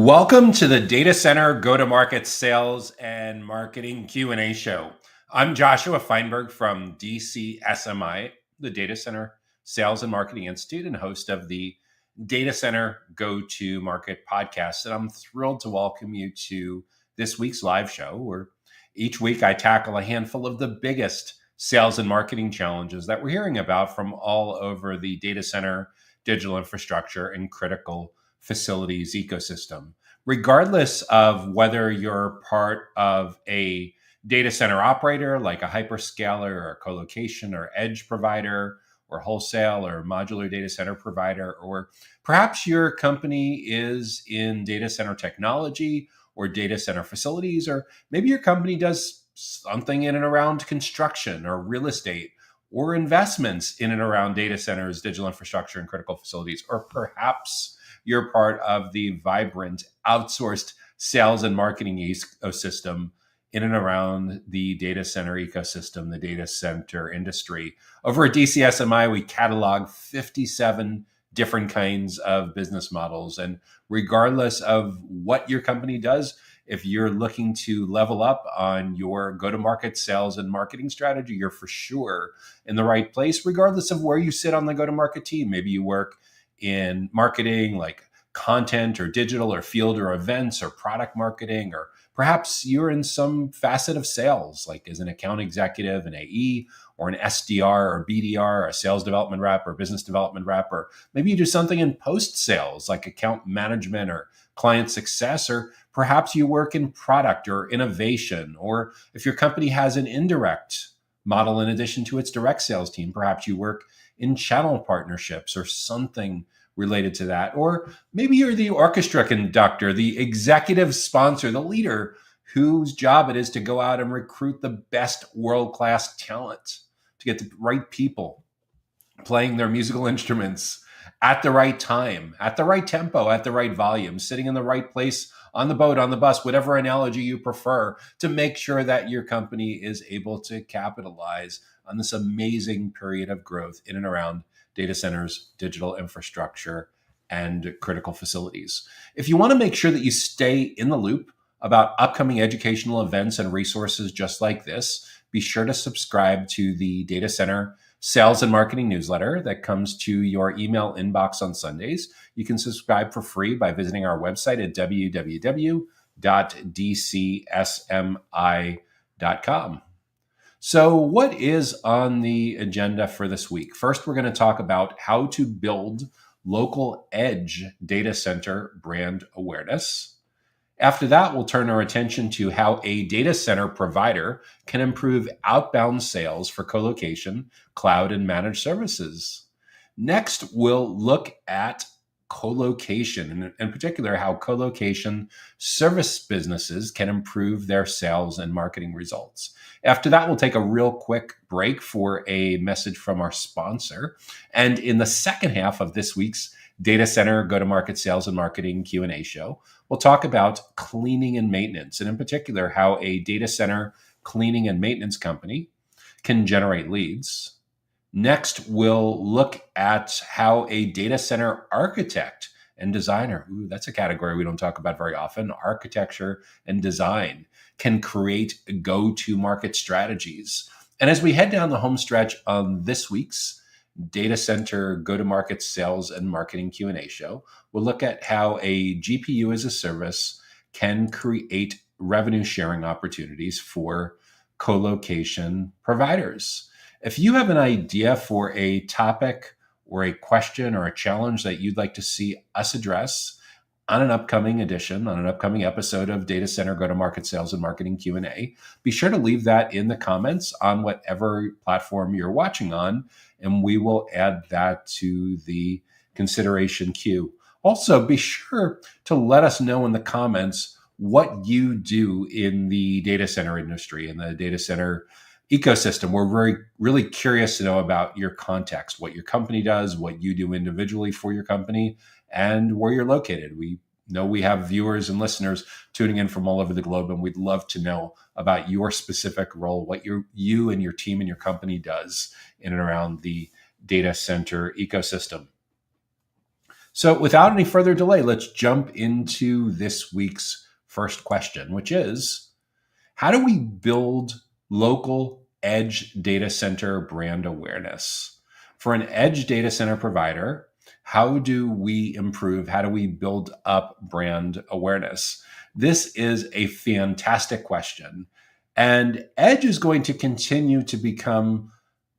Welcome to the Data Center Go-to-Market Sales and Marketing Q&A show. I'm Joshua Feinberg from DCSMI, the Data Center Sales and Marketing Institute, and host of the Data Center Go-to-Market podcast. And I'm thrilled to welcome you to this week's live show, where each week I tackle a handful of the biggest sales and marketing challenges that we're hearing about from all over the data center, digital infrastructure, and critical facilities ecosystem. Regardless of whether you're part of a data center operator like a hyperscaler or a colocation or edge provider or wholesale or modular data center provider, or perhaps your company is in data center technology or data center facilities, or maybe your company does something in and around construction or real estate or investments in and around data centers, digital infrastructure, and critical facilities, or perhaps you're part of the vibrant outsourced sales and marketing ecosystem in and around the data center ecosystem, the data center industry. Over at DCSMI, we catalog 57 different kinds of business models. And regardless of what your company does, if you're looking to level up on your go-to-market sales and marketing strategy, you're for sure in the right place, regardless of where you sit on the go-to-market team. Maybe you work in marketing like content or digital or field or events or product marketing, or perhaps you're in some facet of sales, like as an account executive, an AE, or an SDR or BDR, or a sales development rep or business development rep, or maybe you do something in post sales like account management or client success, or perhaps you work in product or innovation, or if your company has an indirect model in addition to its direct sales team, perhaps you work in channel partnerships or something related to that. Or maybe you're the orchestra conductor, the executive sponsor, the leader whose job it is to go out and recruit the best world-class talent, to get the right people playing their musical instruments at the right time, at the right tempo, at the right volume, sitting in the right place on the boat, on the bus, whatever analogy you prefer, to make sure that your company is able to capitalize on this amazing period of growth in and around data centers, digital infrastructure, and critical facilities. If you want to make sure that you stay in the loop about upcoming educational events and resources just like this, be sure to subscribe to the Data Center Sales and Marketing newsletter that comes to your email inbox on Sundays. You can subscribe for free by visiting our website at www.dcsmi.com. So what is on the agenda for this week? First, we're going to talk about how to build local edge data center brand awareness. After that, we'll turn our attention to how a data center provider can improve outbound sales for colocation, cloud, and managed services. Next, we'll look at colocation, and in particular, how colocation service businesses can improve their sales and marketing results. After that, we'll take a real quick break for a message from our sponsor. And in the second half of this week's Data Center Go-to-Market Sales and Marketing Q&A show, we'll talk about cleaning and maintenance, and in particular, how a data center cleaning and maintenance company can generate leads. Next, we'll look at how a data center architect and designer, that's a category we don't talk about very often, architecture and design, can create go-to-market strategies. And as we head down the home stretch on this week's Data Center Go-to-Market Sales and Marketing Q&A show, we'll look at how a GPU as a service can create revenue sharing opportunities for colocation providers. If you have an idea for a topic or a question or a challenge that you'd like to see us address on an upcoming episode of Data Center Go-to-Market Sales and Marketing Q&A, be sure to leave that in the comments on whatever platform you're watching on, and we will add that to the consideration queue. Also, be sure to let us know in the comments what you do in the data center industry and the data center ecosystem. We're really curious to know about your context, what your company does, what you do individually for your company, and where you're located. We know we have viewers and listeners tuning in from all over the globe, and we'd love to know about your specific role, what you and your team and your company does in and around the data center ecosystem. So, without any further delay, let's jump into this week's first question, which is how do we build local edge data center brand awareness? For an edge data center provider, how do we improve? How do we build up brand awareness? This is a fantastic question. And edge is going to continue to become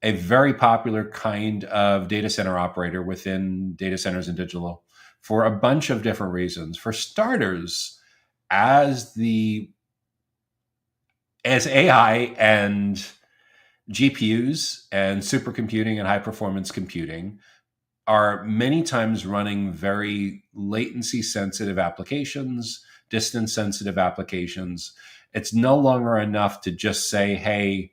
a very popular kind of data center operator within data centers and digital for a bunch of different reasons. For starters, as the as AI and GPUs and supercomputing and high performance computing are many times running very latency sensitive applications, distance sensitive applications, it's no longer enough to just say, hey,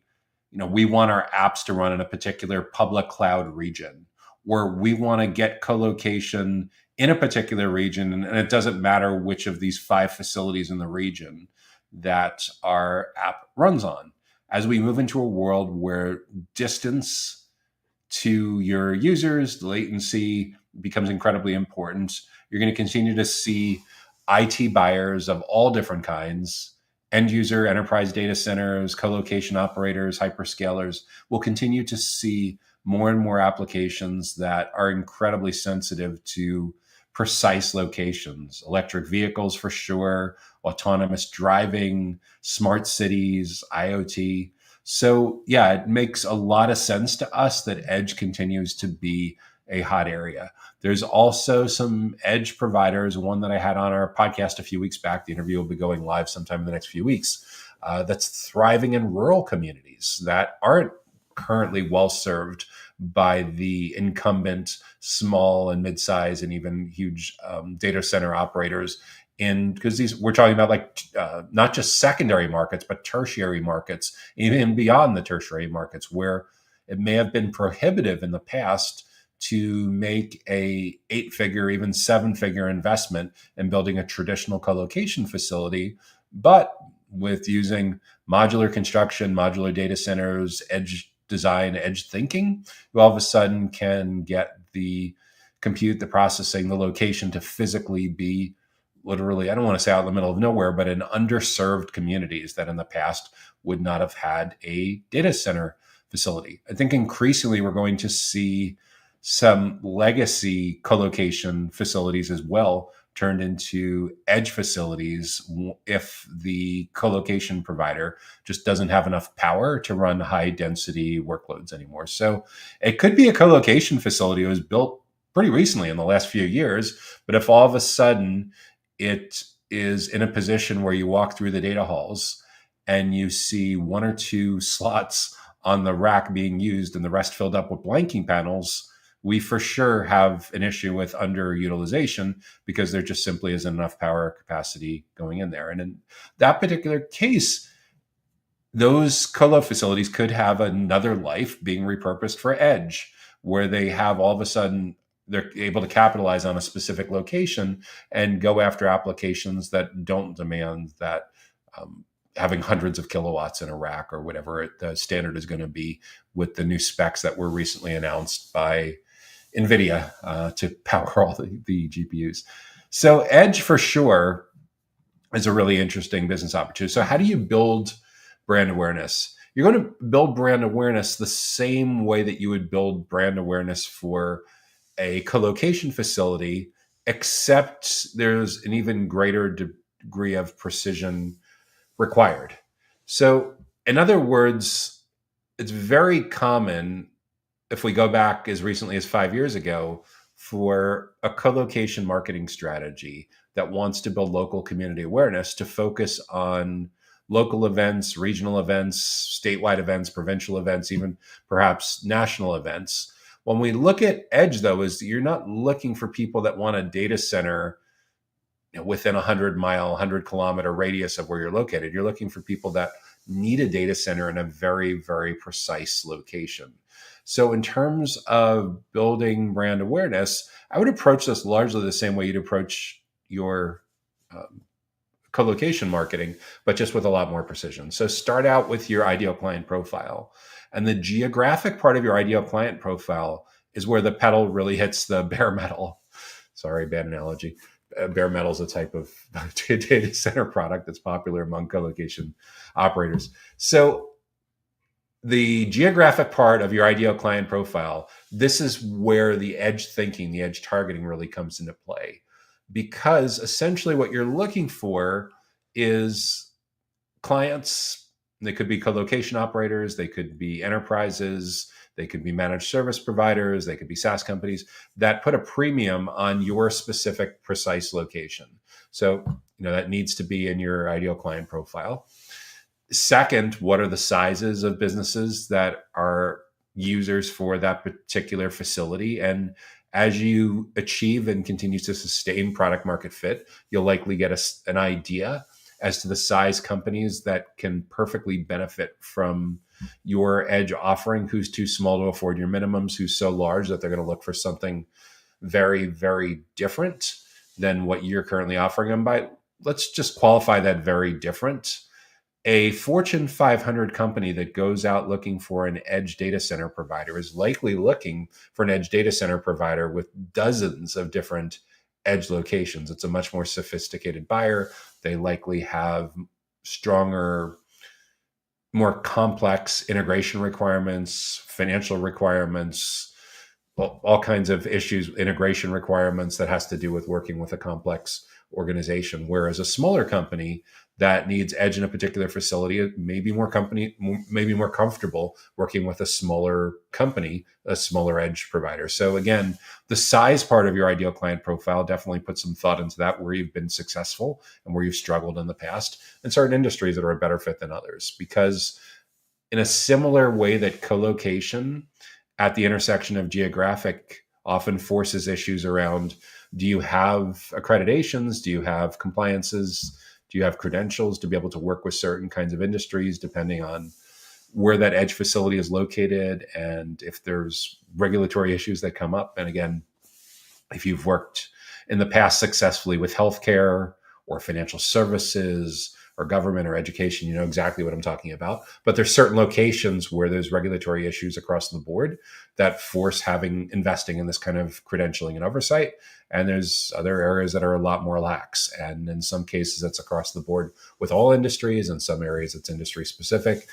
we want our apps to run in a particular public cloud region, or we want to get colocation in a particular region, and it doesn't matter which of these 5 facilities in the region that our app runs on. As we move into a world where distance to your users, the latency becomes incredibly important, you're going to continue to see IT buyers of all different kinds, end user, enterprise data centers, colocation operators, hyperscalers, will continue to see more and more applications that are incredibly sensitive to precise locations, electric vehicles for sure, autonomous driving, smart cities, IoT. So, yeah, it makes a lot of sense to us that edge continues to be a hot area. There's also some edge providers, one that I had on our podcast a few weeks back. The interview will be going live sometime in the next few weeks. That's thriving in rural communities that aren't currently well served by the incumbent small and mid-size and even huge data center operators. And because we're talking about not just secondary markets, but tertiary markets, even beyond the tertiary markets, where it may have been prohibitive in the past to make a 8-figure, even 7-figure investment in building a traditional colocation facility. But with using modular construction, modular data centers, edge design, edge thinking, you all of a sudden can get the compute, the processing, the location to physically be literally, I don't want to say out in the middle of nowhere, but in underserved communities that in the past would not have had a data center facility. I think increasingly we're going to see some legacy colocation facilities as well turned into edge facilities if the colocation provider just doesn't have enough power to run high density workloads anymore. So it could be a colocation facility that was built pretty recently in the last few years, but if all of a sudden it is in a position where you walk through the data halls and you see 1 or 2 slots on the rack being used and the rest filled up with blanking panels, we for sure have an issue with underutilization because there just simply isn't enough power capacity going in there. And in that particular case, those colo facilities could have another life being repurposed for edge, where they have all of a sudden they're able to capitalize on a specific location and go after applications that don't demand that having hundreds of kilowatts in a rack or whatever the standard is going to be with the new specs that were recently announced by NVIDIA to power all the GPUs. So edge for sure is a really interesting business opportunity. So how do you build brand awareness? You're going to build brand awareness the same way that you would build brand awareness for a colocation facility, except there's an even greater degree of precision required. So in other words, it's very common, if we go back as recently as 5 years ago, for a colocation marketing strategy that wants to build local community awareness to focus on local events, regional events, statewide events, provincial events, even perhaps national events. When we look at edge, though, is you're not looking for people that want a data center within a 100-mile, 100-kilometer radius of where you're located. You're looking for people that need a data center in a very, very precise location. So in terms of building brand awareness, I would approach this largely the same way you'd approach your colocation marketing, but just with a lot more precision. So start out with your ideal client profile. And the geographic part of your ideal client profile is where the pedal really hits the bare metal. Sorry, bad analogy. Bare metal is a type of data center product that's popular among colocation operators. So the geographic part of your ideal client profile, this is where the edge thinking, the edge targeting really comes into play. Because essentially what you're looking for is clients. They could be co-location operators, they could be enterprises, they could be managed service providers, they could be SaaS companies that put a premium on your specific precise location. So, that needs to be in your ideal client profile. Second, what are the sizes of businesses that are users for that particular facility? And as you achieve and continue to sustain product market fit, you'll likely get an idea as to the size companies that can perfectly benefit from your edge offering, who's too small to afford your minimums, who's so large that they're going to look for something very, very different than what you're currently offering them by. Let's just qualify that very different. A Fortune 500 company that goes out looking for an edge data center provider is likely looking for an edge data center provider with dozens of different edge locations. It's a much more sophisticated buyer. They likely have stronger, more complex integration requirements, financial requirements, all kinds of issues, integration requirements that has to do with working with a complex organization. Whereas a smaller company that needs edge in a particular facility may be more comfortable working with a smaller company, a smaller edge provider. So again, the size part of your ideal client profile, definitely put some thought into that, where you've been successful and where you've struggled in the past, and certain industries that are a better fit than others. Because in a similar way that co-location at the intersection of geographic often forces issues around, do you have accreditations? Do you have compliances? Do you have credentials to be able to work with certain kinds of industries, depending on where that edge facility is located and if there's regulatory issues that come up? And again, if you've worked in the past successfully with healthcare or financial services or government or education, you know exactly what I'm talking about. But there's certain locations where there's regulatory issues across the board that force investing in this kind of credentialing and oversight. And there's other areas that are a lot more lax. And in some cases, it's across the board with all industries. In some areas, it's industry specific.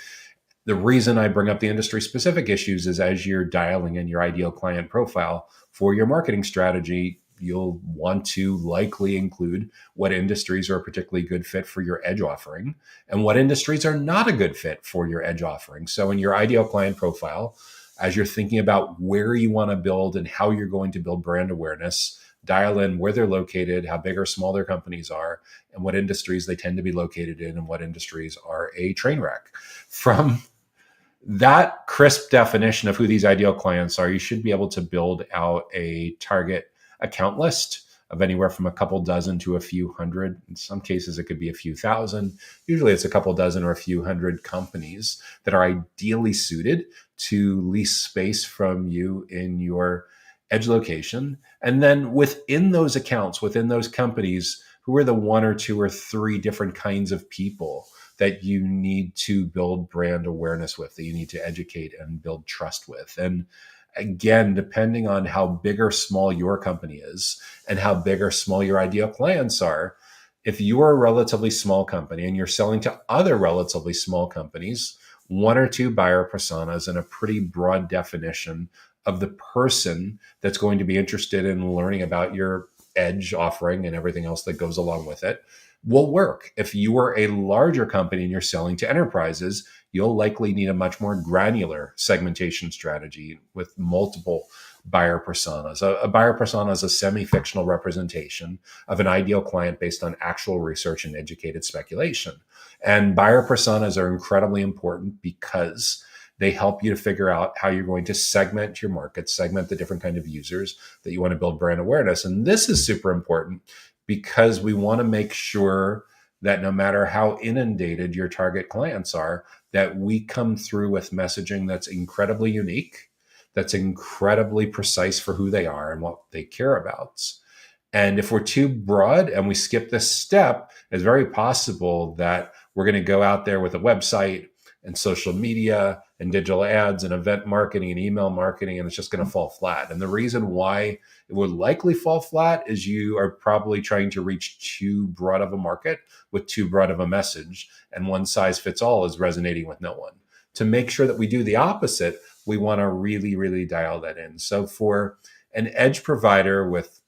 The reason I bring up the industry specific issues is as you're dialing in your ideal client profile for your marketing strategy, you'll want to likely include what industries are a particularly good fit for your edge offering and what industries are not a good fit for your edge offering. So in your ideal client profile, as you're thinking about where you want to build and how you're going to build brand awareness, dial in where they're located, how big or small their companies are, and what industries they tend to be located in, and what industries are a train wreck. From that crisp definition of who these ideal clients are, you should be able to build out a target account list of anywhere from a couple dozen to a few hundred. In some cases, it could be a few thousand. Usually it's a couple dozen or a few hundred companies that are ideally suited to lease space from you in your edge location. And then within those accounts, within those companies, who are the one or two or three different kinds of people that you need to build brand awareness with, that you need to educate and build trust with. And again, depending on how big or small your company is and how big or small your ideal clients are, if you are a relatively small company and you're selling to other relatively small companies, one or two buyer personas and a pretty broad definition of the person that's going to be interested in learning about your edge offering and everything else that goes along with it will work. If you are a larger company and you're selling to enterprises, you'll likely need a much more granular segmentation strategy with multiple buyer personas. A buyer persona is a semi-fictional representation of an ideal client based on actual research and educated speculation. And buyer personas are incredibly important because they help you to figure out how you're going to segment your market, segment the different kind of users that you want to build brand awareness. And this is super important because we want to make sure that no matter how inundated your target clients are, that we come through with messaging that's incredibly unique, that's incredibly precise for who they are and what they care about. And if we're too broad and we skip this step, it's very possible that we're going to go out there with a website and social media and digital ads and event marketing and email marketing, and it's just going to fall flat. And the reason why it would likely fall flat is you are probably trying to reach too broad of a market with too broad of a message, and one size fits all is resonating with no one. To make sure that we do the opposite, we want to really, really dial that in. So for an edge provider with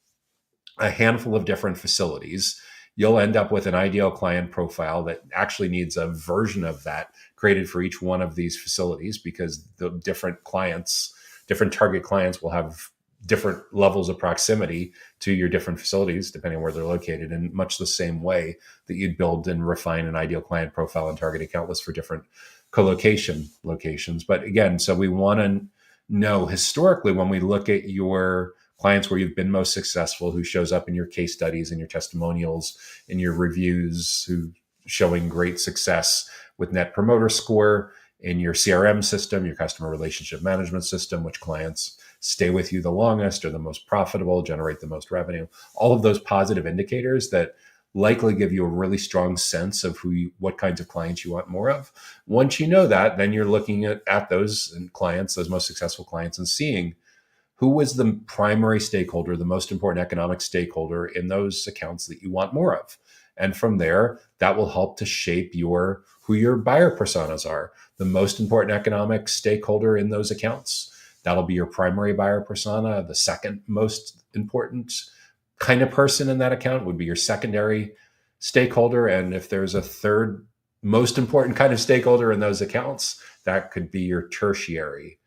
a handful of different facilities, you'll end up with an ideal client profile that actually needs a version of that created for each one of these facilities, because the different clients, different target clients, will have different levels of proximity to your different facilities depending on where they're located, in much the same way that you'd build and refine an ideal client profile and target account list for different co-location locations. But again, so we want to know historically, when we look at your clients where you've been most successful, who shows up in your case studies and your testimonials, in your reviews, who showing great success with Net Promoter Score, in your CRM system, your customer relationship management system, which clients stay with you the longest, are the most profitable, generate the most revenue, all of those positive indicators that likely give you a really strong sense of what kinds of clients you want more of. Once you know that, then you're looking at those clients, those most successful clients, and seeing who was the primary stakeholder, the most important economic stakeholder in those accounts that you want more of. And from there, that will help to shape who your buyer personas are. The most important economic stakeholder in those accounts, that'll be your primary buyer persona. The second most important kind of person in that account would be your secondary stakeholder. And if there's a third most important kind of stakeholder in those accounts, that could be your tertiary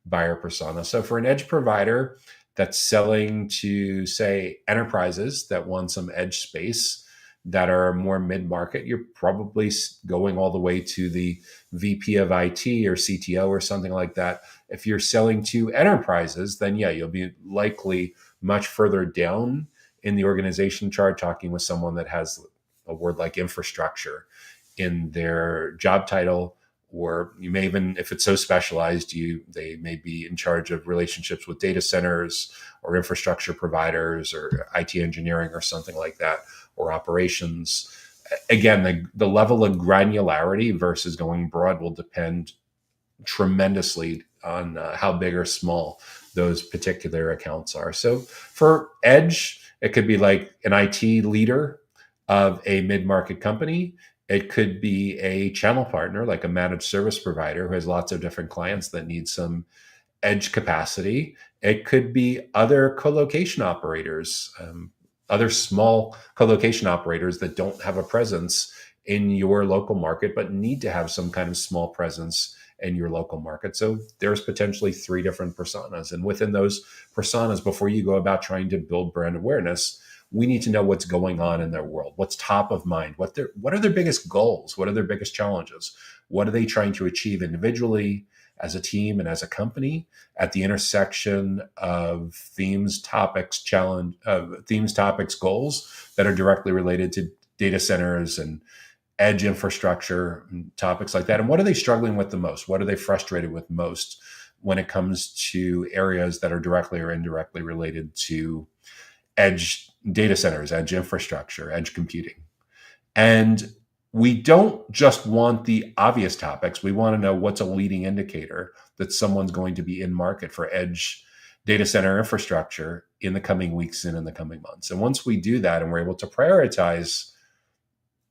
buyer persona. So for an edge provider that's selling to, say, enterprises that want some edge space that are more mid-market, you're probably going all the way to the VP of IT or CTO or something like that. If you're selling to enterprises, then yeah, you'll be likely much further down in the organization chart, talking with someone that has a word like infrastructure in their job title. Or you may even, if it's so specialized, they may be in charge of relationships with data centers or infrastructure providers or IT engineering or something like that, or operations. Again, the level of granularity versus going broad will depend tremendously on how big or small those particular accounts are. So for Edge, it could be like an IT leader of a mid-market company. It could be a channel partner, like a managed service provider who has lots of different clients that need some edge capacity. It could be other co-location operators, other small co-location operators that don't have a presence in your local market, but need to have some kind of small presence in your local market. So there's potentially 3 different personas. And within those personas, before you go about trying to build brand awareness, we need to know what's going on in their world, what's top of mind, what are their biggest goals, what are their biggest challenges, what are they trying to achieve individually, as a team, and as a company, at the intersection of themes, topics, goals that are directly related to data centers and edge infrastructure and topics like that. And what are they struggling with the most? What are they frustrated with most when it comes to areas that are directly or indirectly related to edge data centers, edge infrastructure, edge computing? And we don't just want the obvious topics. We want to know what's a leading indicator that someone's going to be in market for edge data center infrastructure in the coming weeks and in the coming months. And once we do that and we're able to prioritize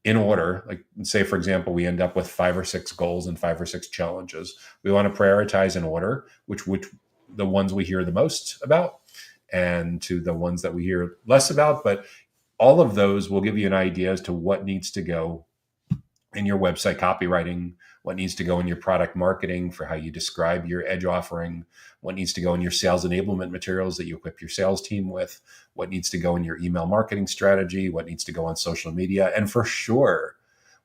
in order, like say, for example, we end up with 5 or 6 goals and 5 or 6 challenges, we want to prioritize in order, which the ones we hear the most about and to the ones that we hear less about. But all of those will give you an idea as to what needs to go in your website copywriting, what needs to go in your product marketing for how you describe your edge offering, what needs to go in your sales enablement materials that you equip your sales team with, what needs to go in your email marketing strategy, what needs to go on social media, and for sure,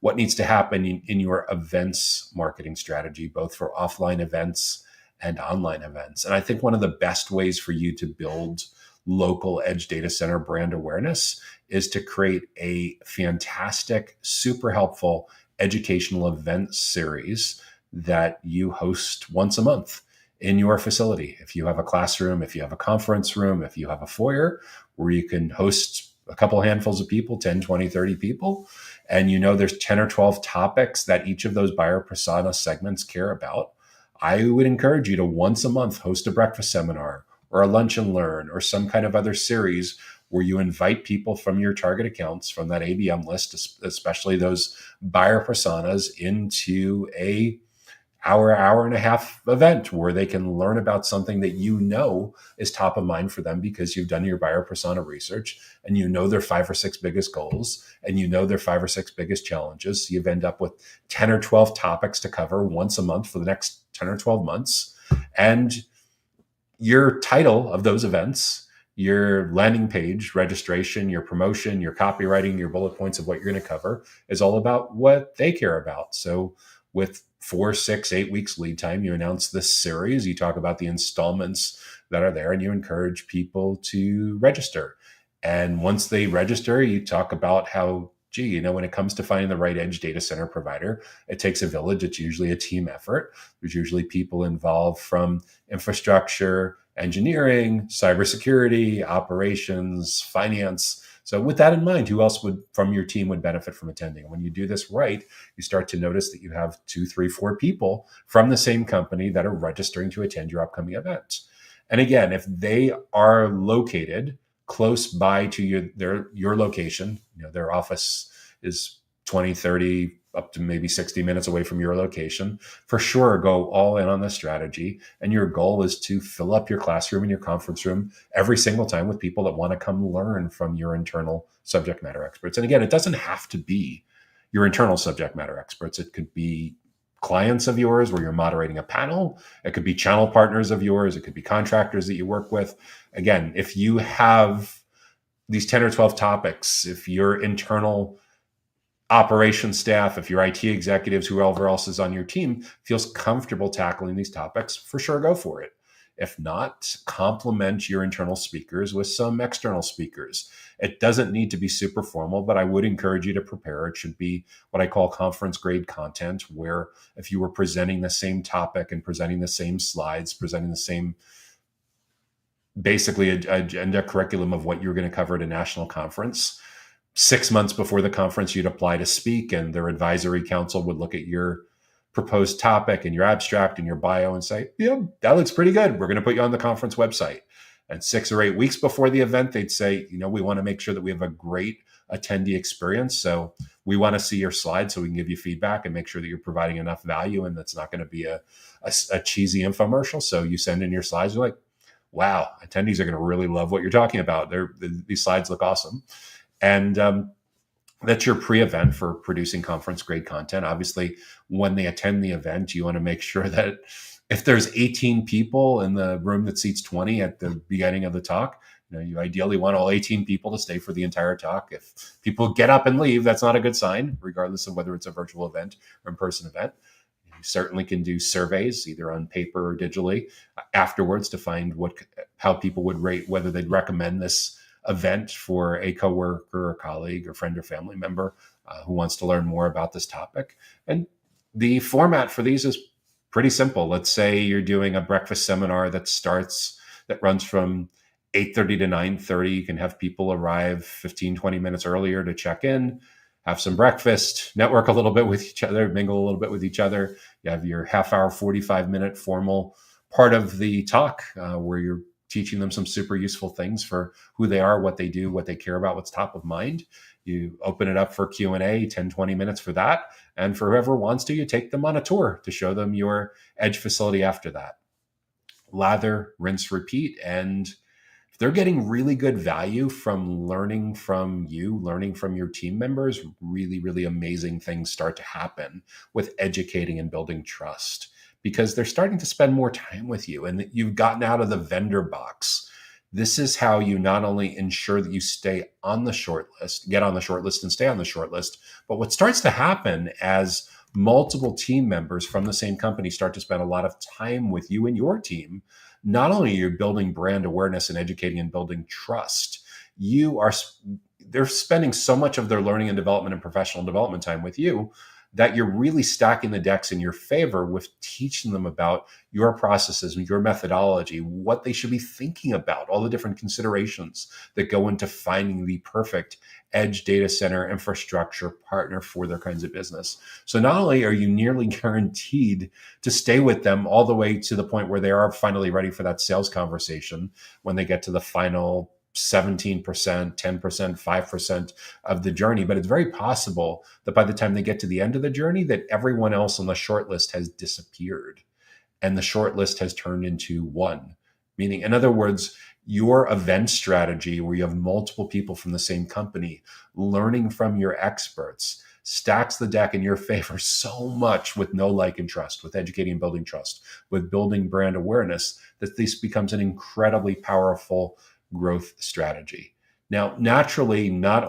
what needs to happen in your events marketing strategy, both for offline events and online events. And I think one of the best ways for you to build local edge data center brand awareness is to create a fantastic, super helpful educational event series that you host once a month in your facility. If you have a classroom, if you have a conference room, if you have a foyer where you can host a couple handfuls of people, 10, 20, 30 people, and there's 10 or 12 topics that each of those buyer persona segments care about, I would encourage you to once a month host a breakfast seminar or a lunch and learn or some kind of other series where you invite people from your target accounts, from that ABM list, especially those buyer personas, into a hour and a half event where they can learn about something that you know is top of mind for them because you've done your buyer persona research and you know their 5 or 6 biggest goals and you know their 5 or 6 biggest challenges. So you've end up with 10 or 12 topics to cover once a month for the next 10 or 12 months. And your title of those events, your landing page registration, your promotion, your copywriting, your bullet points of what you're going to cover is all about what they care about. So with 4, 6, 8 weeks lead time, you announce this series, you talk about the installments that are there, and you encourage people to register. And once they register, you talk about how, when it comes to finding the right edge data center provider, it takes a village. It's usually a team effort. There's usually people involved from infrastructure, engineering, cybersecurity, operations, finance. So with that in mind, who else from your team would benefit from attending? When you do this right, you start to notice that you have 2, 3, 4 people from the same company that are registering to attend your upcoming event. And again, if they are located close by to your location, their office is 20, 30, up to maybe 60 minutes away from your location, for sure, go all in on this strategy. And your goal is to fill up your classroom and your conference room every single time with people that want to come learn from your internal subject matter experts. And again, it doesn't have to be your internal subject matter experts. It could be clients of yours where you're moderating a panel. It could be channel partners of yours. It could be contractors that you work with. Again, if you have these 10 or 12 topics, if your internal operations staff, if your IT executives, whoever else is on your team feels comfortable tackling these topics, for sure, go for it. If not, complement your internal speakers with some external speakers. It doesn't need to be super formal, but I would encourage you to prepare. It should be what I call conference grade content, where if you were presenting the same topic and presenting the same slides, presenting the same basically agenda curriculum of what you're going to cover at a national conference, 6 months before the conference, you'd apply to speak, and their advisory council would look at your proposed topic and your abstract and your bio and say, yeah, that looks pretty good. We're going to put you on the conference website. And 6 or 8 weeks before the event, they'd say, we want to make sure that we have a great attendee experience. So we want to see your slides so we can give you feedback and make sure that you're providing enough value and that's not going to be a cheesy infomercial. So you send in your slides, you're like, wow, attendees are going to really love what you're talking about. These slides look awesome. And that's your pre-event for producing conference grade content. Obviously, when they attend the event, you want to make sure that if there's 18 people in the room that seats 20 at the beginning of the talk, you ideally want all 18 people to stay for the entire talk. If people get up and leave, that's not a good sign, regardless of whether it's a virtual event or in-person event. You certainly can do surveys, either on paper or digitally, afterwards to find how people would rate, whether they'd recommend this event for a coworker or colleague or friend or family member who wants to learn more about this topic. And the format for these is pretty simple. Let's say you're doing a breakfast seminar that runs from 8:30 to 9:30. You can have people arrive 15, 20 minutes earlier to check in, have some breakfast, network a little bit with each other, mingle a little bit with each other. You have your half-hour, 45-minute formal part of the talk where you're teaching them some super useful things for who they are, what they do, what they care about, what's top of mind. You open it up for Q&A, 10, 20 minutes for that. And for whoever wants to, you take them on a tour to show them your edge facility after that. Lather, rinse, repeat. And if they're getting really good value from learning from you, learning from your team members, really, really amazing things start to happen with educating and building trust, because they're starting to spend more time with you and that you've gotten out of the vendor box. This is how you not only ensure that you stay on the short list, get on the short list and stay on the short list, but what starts to happen as multiple team members from the same company start to spend a lot of time with you and your team, not only are you building brand awareness and educating and building trust, they're spending so much of their learning and development and professional development time with you that you're really stacking the decks in your favor with teaching them about your processes and your methodology, what they should be thinking about, all the different considerations that go into finding the perfect edge data center infrastructure partner for their kinds of business. So not only are you nearly guaranteed to stay with them all the way to the point where they are finally ready for that sales conversation, when they get to the final 17%, 10%, 5% of the journey, but it's very possible that by the time they get to the end of the journey, that everyone else on the short list has disappeared and the short list has turned into one. Meaning, in other words, your event strategy where you have multiple people from the same company learning from your experts stacks the deck in your favor so much with know, like, and trust, with educating and building trust, with building brand awareness, that this becomes an incredibly powerful growth strategy. Now, naturally, not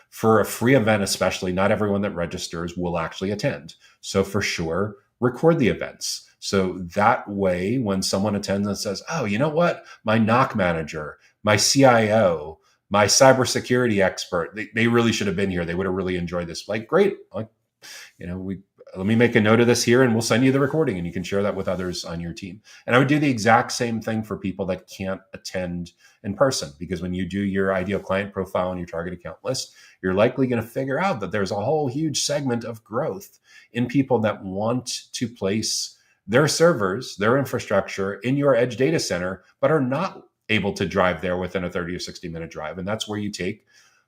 for a free event, especially, not everyone that registers will actually attend. So for sure, record the events. So that way, when someone attends and says, oh, you know what? My NOC manager, my CIO, my cybersecurity expert, they really should have been here. They would have really enjoyed this. Like, great. Like, let me make a note of this here and we'll send you the recording and you can share that with others on your team. And I would do the exact same thing for people that can't attend in person, because when you do your ideal client profile and your target account list, you're likely going to figure out that there's a whole huge segment of growth in people that want to place their servers, their infrastructure in your edge data center, but are not able to drive there within a 30 or 60-minute drive. And that's where you take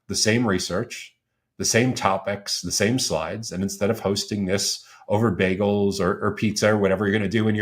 the same research, the same topics, the same slides, and instead of hosting this over bagels or pizza or whatever you're going to do in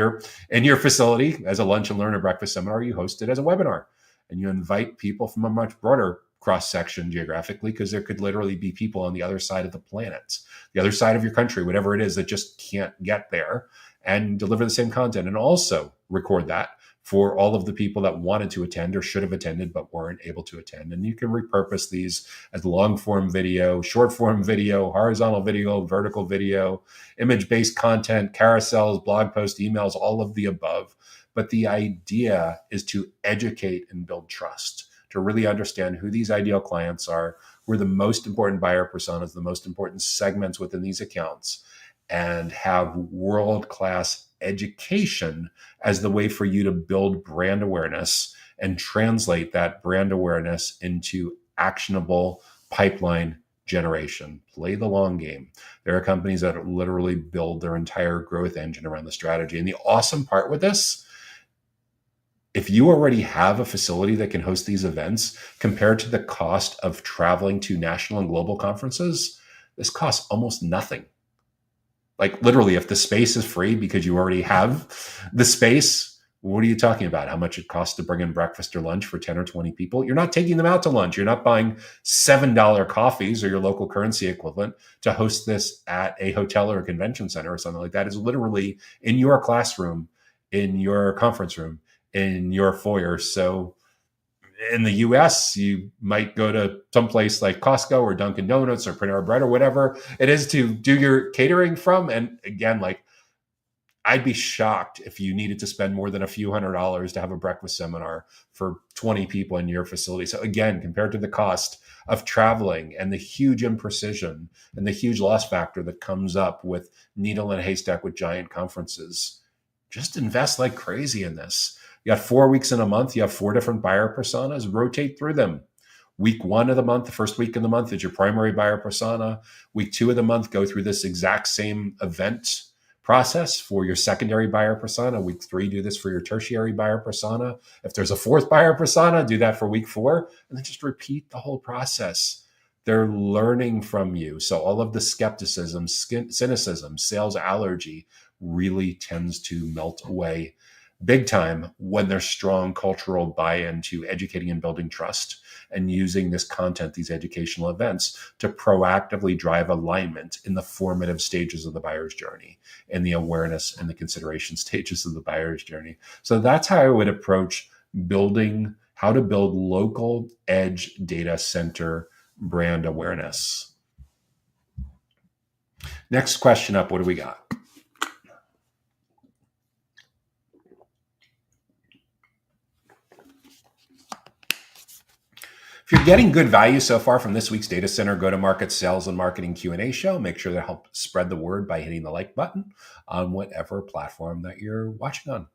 your facility as a lunch and learn or breakfast seminar, you host it as a webinar, and you invite people from a much broader cross section geographically, because there could literally be people on the other side of the planet, the other side of your country, whatever it is, that just can't get there, and deliver the same content, and also record that for all of the people that wanted to attend or should have attended but weren't able to attend. And you can repurpose these as long form video, short form video, horizontal video, vertical video, image-based content, carousels, blog posts, emails, all of the above. But the idea is to educate and build trust, to really understand who these ideal clients are, who are the most important buyer personas, the most important segments within these accounts, and have world-class education as the way for you to build brand awareness and translate that brand awareness into actionable pipeline generation. Play the long game. There are companies that literally build their entire growth engine around the strategy. And the awesome part with this, if you already have a facility that can host these events, compared to the cost of traveling to national and global conferences, this costs almost nothing. Like, literally, if the space is free because you already have the space, what are you talking about? How much it costs to bring in breakfast or lunch for 10 or 20 people? You're not taking them out to lunch. You're not buying $7 coffees or your local currency equivalent to host this at a hotel or a convention center or something like that. It's literally in your classroom, in your conference room, in your foyer. So in the US, you might go to someplace like Costco or Dunkin' Donuts or Panera Bread or whatever it is to do your catering from. And again, like, I'd be shocked if you needed to spend more than a few $100s to have a breakfast seminar for 20 people in your facility. So again, compared to the cost of traveling and the huge imprecision and the huge loss factor that comes up with needle in a haystack with giant conferences, just invest like crazy in this. You got 4 weeks in a month. You have 4 different buyer personas. Rotate through them. Week 1 of the month, the first week of the month, is your primary buyer persona. Week 2 of the month, go through this exact same event process for your secondary buyer persona. Week 3, do this for your tertiary buyer persona. If there's a 4th buyer persona, do that for week 4, and then just repeat the whole process. They're learning from you. So all of the skepticism, cynicism, sales allergy really tends to melt away big time when there's strong cultural buy-in to educating and building trust, and using this content, these educational events, to proactively drive alignment in the formative stages of the buyer's journey, and the awareness and the consideration stages of the buyer's journey. So that's how I would approach how to build local edge data center brand awareness. Next question up, what do we got? If you're getting good value so far from this week's Data Center Go-to-Market Sales and Marketing Q&A show, make sure to help spread the word by hitting the like button on whatever platform that you're watching on.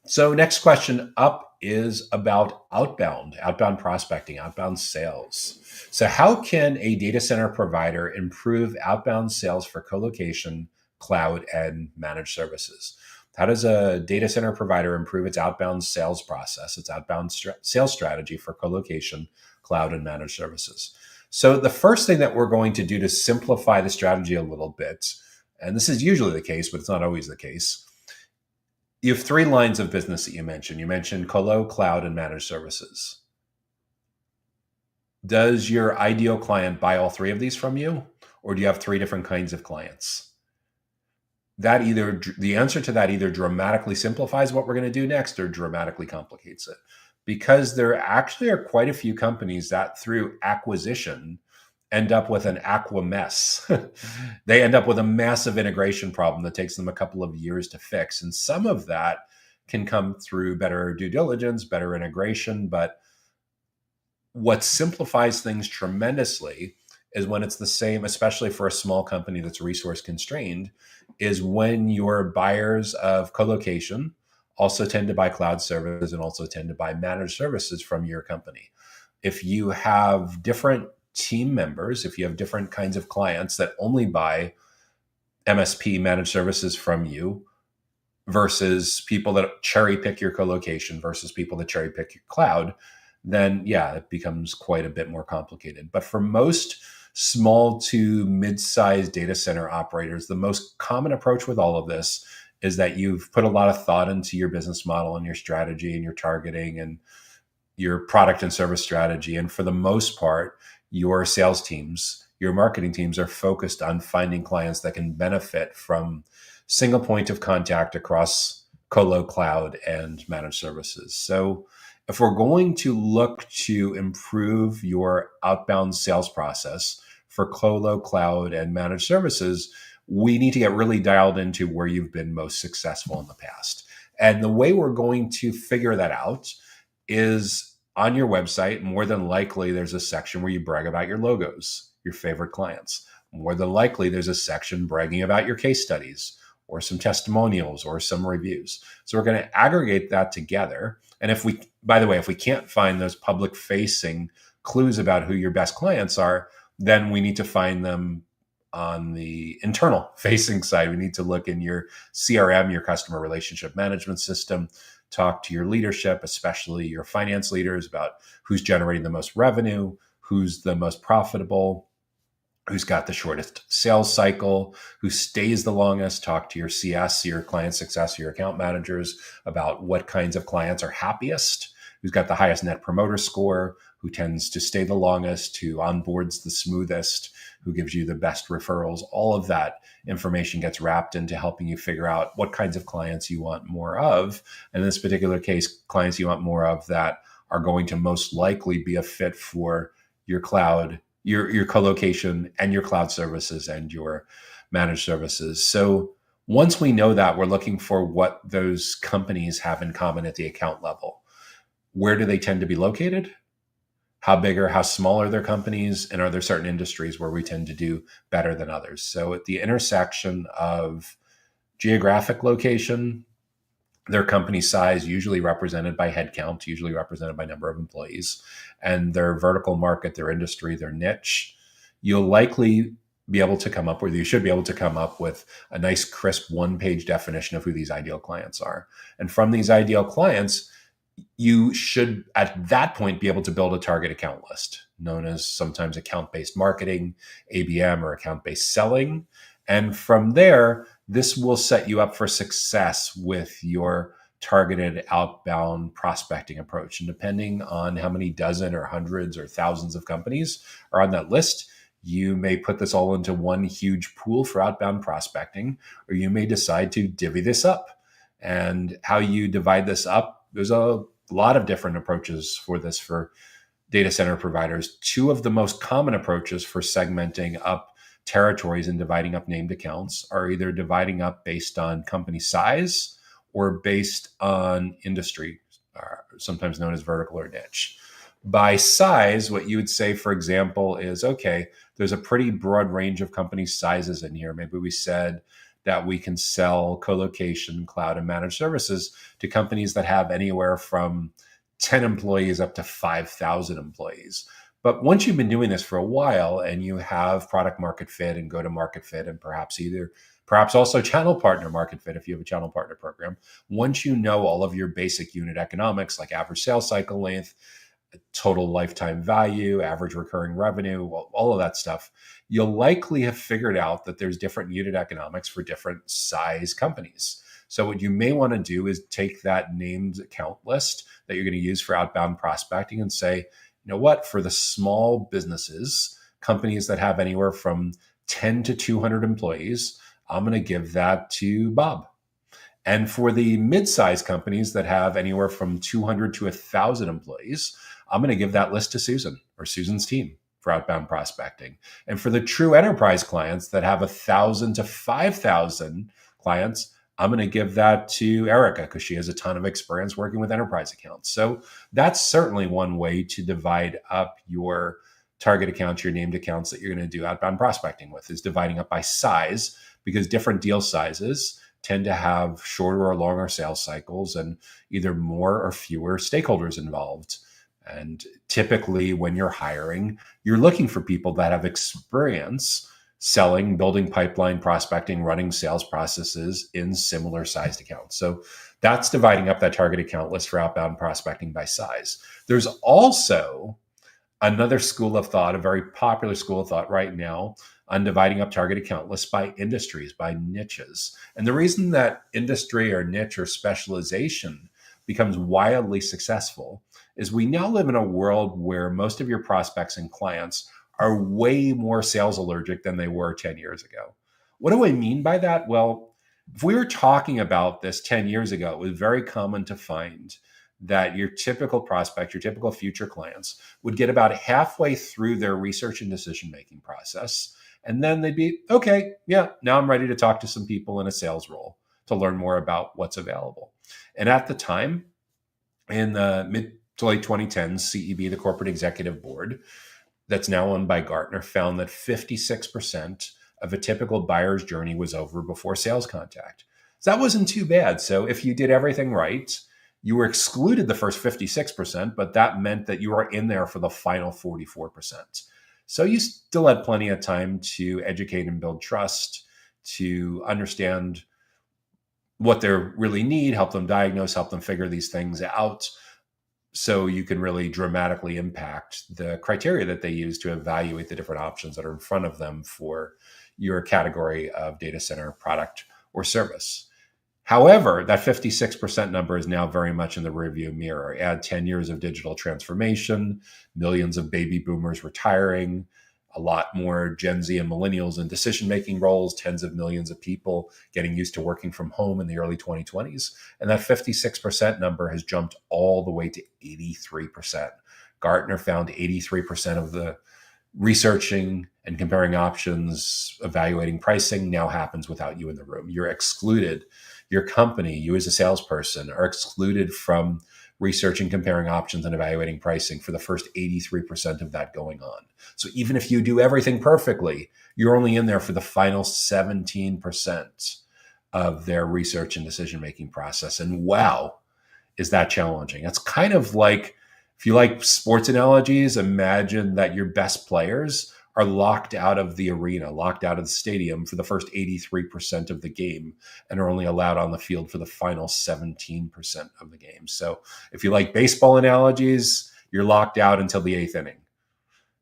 So next question up is about outbound prospecting, outbound sales. So how can a data center provider improve outbound sales for colocation, cloud, and managed services? How does a data center provider improve its outbound sales process, its outbound sales strategy for colocation, cloud, and managed services? So the first thing that we're going to do to simplify the strategy a little bit, and this is usually the case, but it's not always the case, you have three lines of business that you mentioned. You mentioned colo, cloud, and managed services. Does your ideal client buy all three of these from you, or do you have three different kinds of clients? The answer to that either dramatically simplifies what we're going to do next or dramatically complicates it. Because there actually are quite a few companies that through acquisition end up with an aqua mess. They end up with a massive integration problem that takes them a couple of years to fix. And some of that can come through better due diligence, better integration. But what simplifies things tremendously is when it's the same, especially for a small company that's resource constrained, is when your buyers of colocation also tend to buy cloud services and also tend to buy managed services from your company. If you have different team members, if you have different kinds of clients that only buy MSP managed services from you versus people that cherry pick your colocation versus people that cherry pick your cloud, then yeah, it becomes quite a bit more complicated. But for most small to mid-sized data center operators, the most common approach with all of this is that you've put a lot of thought into your business model and your strategy and your targeting and your product and service strategy. And for the most part, your sales teams, your marketing teams are focused on finding clients that can benefit from single point of contact across colo, cloud, and managed services. So if we're going to look to improve your outbound sales process for colo, cloud, and managed services, we need to get really dialed into where you've been most successful in the past. And the way we're going to figure that out is on your website. More than likely, there's a section where you brag about your logos, your favorite clients. More than likely, there's a section bragging about your case studies or some testimonials or some reviews. So we're going to aggregate that together. And if we can't find those public facing clues about who your best clients are, then we need to find them on the internal facing side. We need to look in your CRM, your customer relationship management system, talk to your leadership, especially your finance leaders, about who's generating the most revenue, who's the most profitable, who's got the shortest sales cycle, who stays the longest. Talk to your CS, your client success, your account managers about what kinds of clients are happiest, who's got the highest net promoter score, who tends to stay the longest, who onboards the smoothest, who gives you the best referrals. All of that information gets wrapped into helping you figure out what kinds of clients you want more of. And in this particular case, clients you want more of that are going to most likely be a fit for your cloud, your colocation, and your cloud services and your managed services. So once we know that, we're looking for what those companies have in common at the account level. Where do they tend to be located? How big or how small are their companies? And are there certain industries where we tend to do better than others? So at the intersection of geographic location, their company size, usually represented by headcount, usually represented by number of employees, and their vertical market, their industry, their niche, you'll likely be able to come up with, you should be able to come up with a nice, crisp one-page definition of who these ideal clients are. And from these ideal clients, you should, at that point, be able to build a target account list, known as sometimes account-based marketing, ABM, or account-based selling. And from there, this will set you up for success with your targeted outbound prospecting approach. And depending on how many dozen or hundreds or thousands of companies are on that list, you may put this all into one huge pool for outbound prospecting, or you may decide to divvy this up. And how you divide this up, there's a lot of different approaches for this for data center providers. Two of the most common approaches for segmenting up territories and dividing up named accounts are either dividing up based on company size or based on industry, sometimes known as vertical or niche. By size, what you would say, for example, is okay, there's a pretty broad range of company sizes in here. Maybe we said that we can sell co-location, cloud, and managed services to companies that have anywhere from 10 employees up to 5,000 employees. But once you've been doing this for a while and you have product market fit and go to market fit and perhaps also channel partner market fit if you have a channel partner program, once you know all of your basic unit economics like average sales cycle length, total lifetime value, average recurring revenue, all of that stuff, you'll likely have figured out that there's different unit economics for different size companies. So what you may want to do is take that named account list that you're going to use for outbound prospecting and say, you know what, for the small businesses, companies that have anywhere from 10 to 200 employees, I'm going to give that to Bob. And for the mid-sized companies that have anywhere from 200 to 1,000 employees, I'm going to give that list to Susan or Susan's team for outbound prospecting. And for the true enterprise clients that have 1,000 to 5,000 clients, I'm going to give that to Erica because she has a ton of experience working with enterprise accounts. So that's certainly one way to divide up your target accounts, your named accounts that you're going to do outbound prospecting with, is dividing up by size, because different deal sizes tend to have shorter or longer sales cycles and either more or fewer stakeholders involved. And typically when you're hiring, you're looking for people that have experience selling, building pipeline, prospecting, running sales processes in similar sized accounts. So that's dividing up that target account list for outbound prospecting by size. There's also another school of thought, a very popular school of thought right now, on dividing up target account lists by industries, by niches. And the reason that industry or niche or specialization becomes wildly successful is we now live in a world where most of your prospects and clients are way more sales allergic than they were 10 years ago. What do I mean by that? Well, if we were talking about this 10 years ago, it was very common to find that your typical prospect, your typical future clients would get about halfway through their research and decision-making process. And then they'd be, okay, yeah, now I'm ready to talk to some people in a sales role to learn more about what's available. And at the time, in the mid to late 2010s, CEB, the Corporate Executive Board, that's now owned by Gartner, found that 56% of a typical buyer's journey was over before sales contact. So that wasn't too bad. So if you did everything right, you were excluded the first 56%, but that meant that you were in there for the final 44%. So you still had plenty of time to educate and build trust, to understand what they really need, help them diagnose, help them figure these things out, so you can really dramatically impact the criteria that they use to evaluate the different options that are in front of them for your category of data center product or service. However, that 56% number is now very much in the rearview mirror. Add 10 years of digital transformation, millions of baby boomers retiring, a lot more Gen Z and millennials in decision-making roles, tens of millions of people getting used to working from home in the early 2020s. And that 56% number has jumped all the way to 83%. Gartner found 83% of the researching and comparing options, evaluating pricing now happens without you in the room. You're excluded. Your company, you as a salesperson, are excluded from researching, comparing options, and evaluating pricing for the first 83% of that going on. So even if you do everything perfectly, you're only in there for the final 17% of their research and decision-making process. And wow, is that challenging. It's kind of like, if you like sports analogies, imagine that your best players are locked out of the arena, locked out of the stadium for the first 83% of the game, and are only allowed on the field for the final 17% of the game. So if you like baseball analogies, you're locked out until the eighth inning.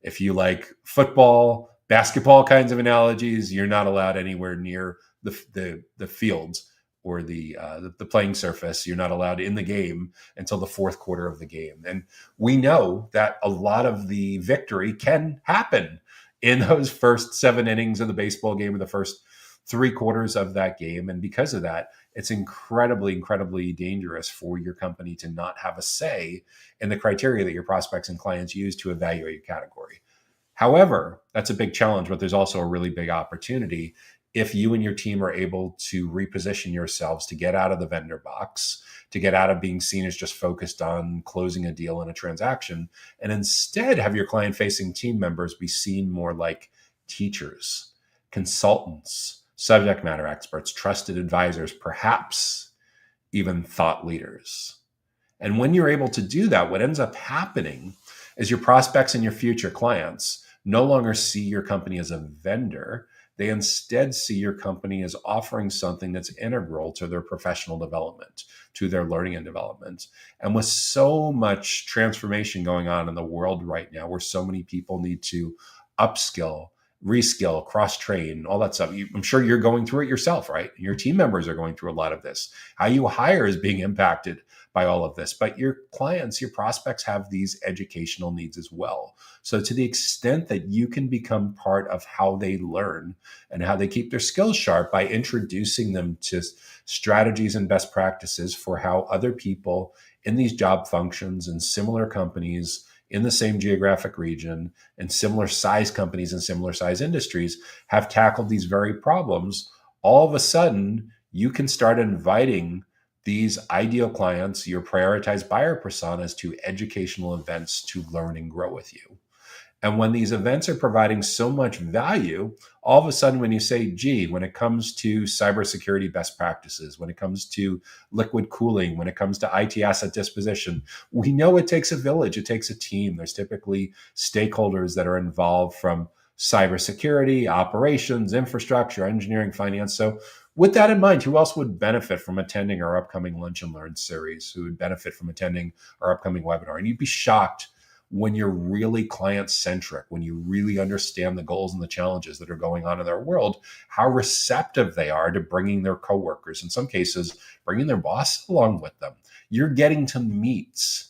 If you like football, basketball kinds of analogies, you're not allowed anywhere near the fields or the playing surface. You're not allowed in the game until the fourth quarter of the game. And we know that a lot of the victory can happen in those first 7 innings of the baseball game or the first 3 quarters of that game. And because of that, it's incredibly, incredibly dangerous for your company to not have a say in the criteria that your prospects and clients use to evaluate your category. However, that's a big challenge, but there's also a really big opportunity if you and your team are able to reposition yourselves to get out of the vendor box, to get out of being seen as just focused on closing a deal and a transaction, and instead have your client-facing team members be seen more like teachers, consultants, subject matter experts, trusted advisors, perhaps even thought leaders. And when you're able to do that, what ends up happening is your prospects and your future clients no longer see your company as a vendor. They instead see your company as offering something that's integral to their professional development, to their learning and development. And with so much transformation going on in the world right now, where so many people need to upskill, reskill, cross-train, all that stuff. I'm sure you're going through it yourself, right? Your team members are going through a lot of this. How you hire is being impacted by all of this, but your clients, your prospects have these educational needs as well. So to the extent that you can become part of how they learn and how they keep their skills sharp by introducing them to strategies and best practices for how other people in these job functions and similar companies in the same geographic region and similar size companies and similar size industries have tackled these very problems, all of a sudden you can start inviting these ideal clients, your prioritized buyer personas, to educational events to learn and grow with you. And when these events are providing so much value, all of a sudden, when you say, gee, when it comes to cybersecurity best practices, when it comes to liquid cooling, when it comes to IT asset disposition, we know it takes a village, it takes a team. There's typically stakeholders that are involved from cybersecurity, operations, infrastructure, engineering, finance. So with that in mind, who else would benefit from attending our upcoming Lunch and Learn series? Who would benefit from attending our upcoming webinar? And you'd be shocked when you're really client-centric, when you really understand the goals and the challenges that are going on in their world, how receptive they are to bringing their coworkers, in some cases, bringing their boss along with them. You're getting to meet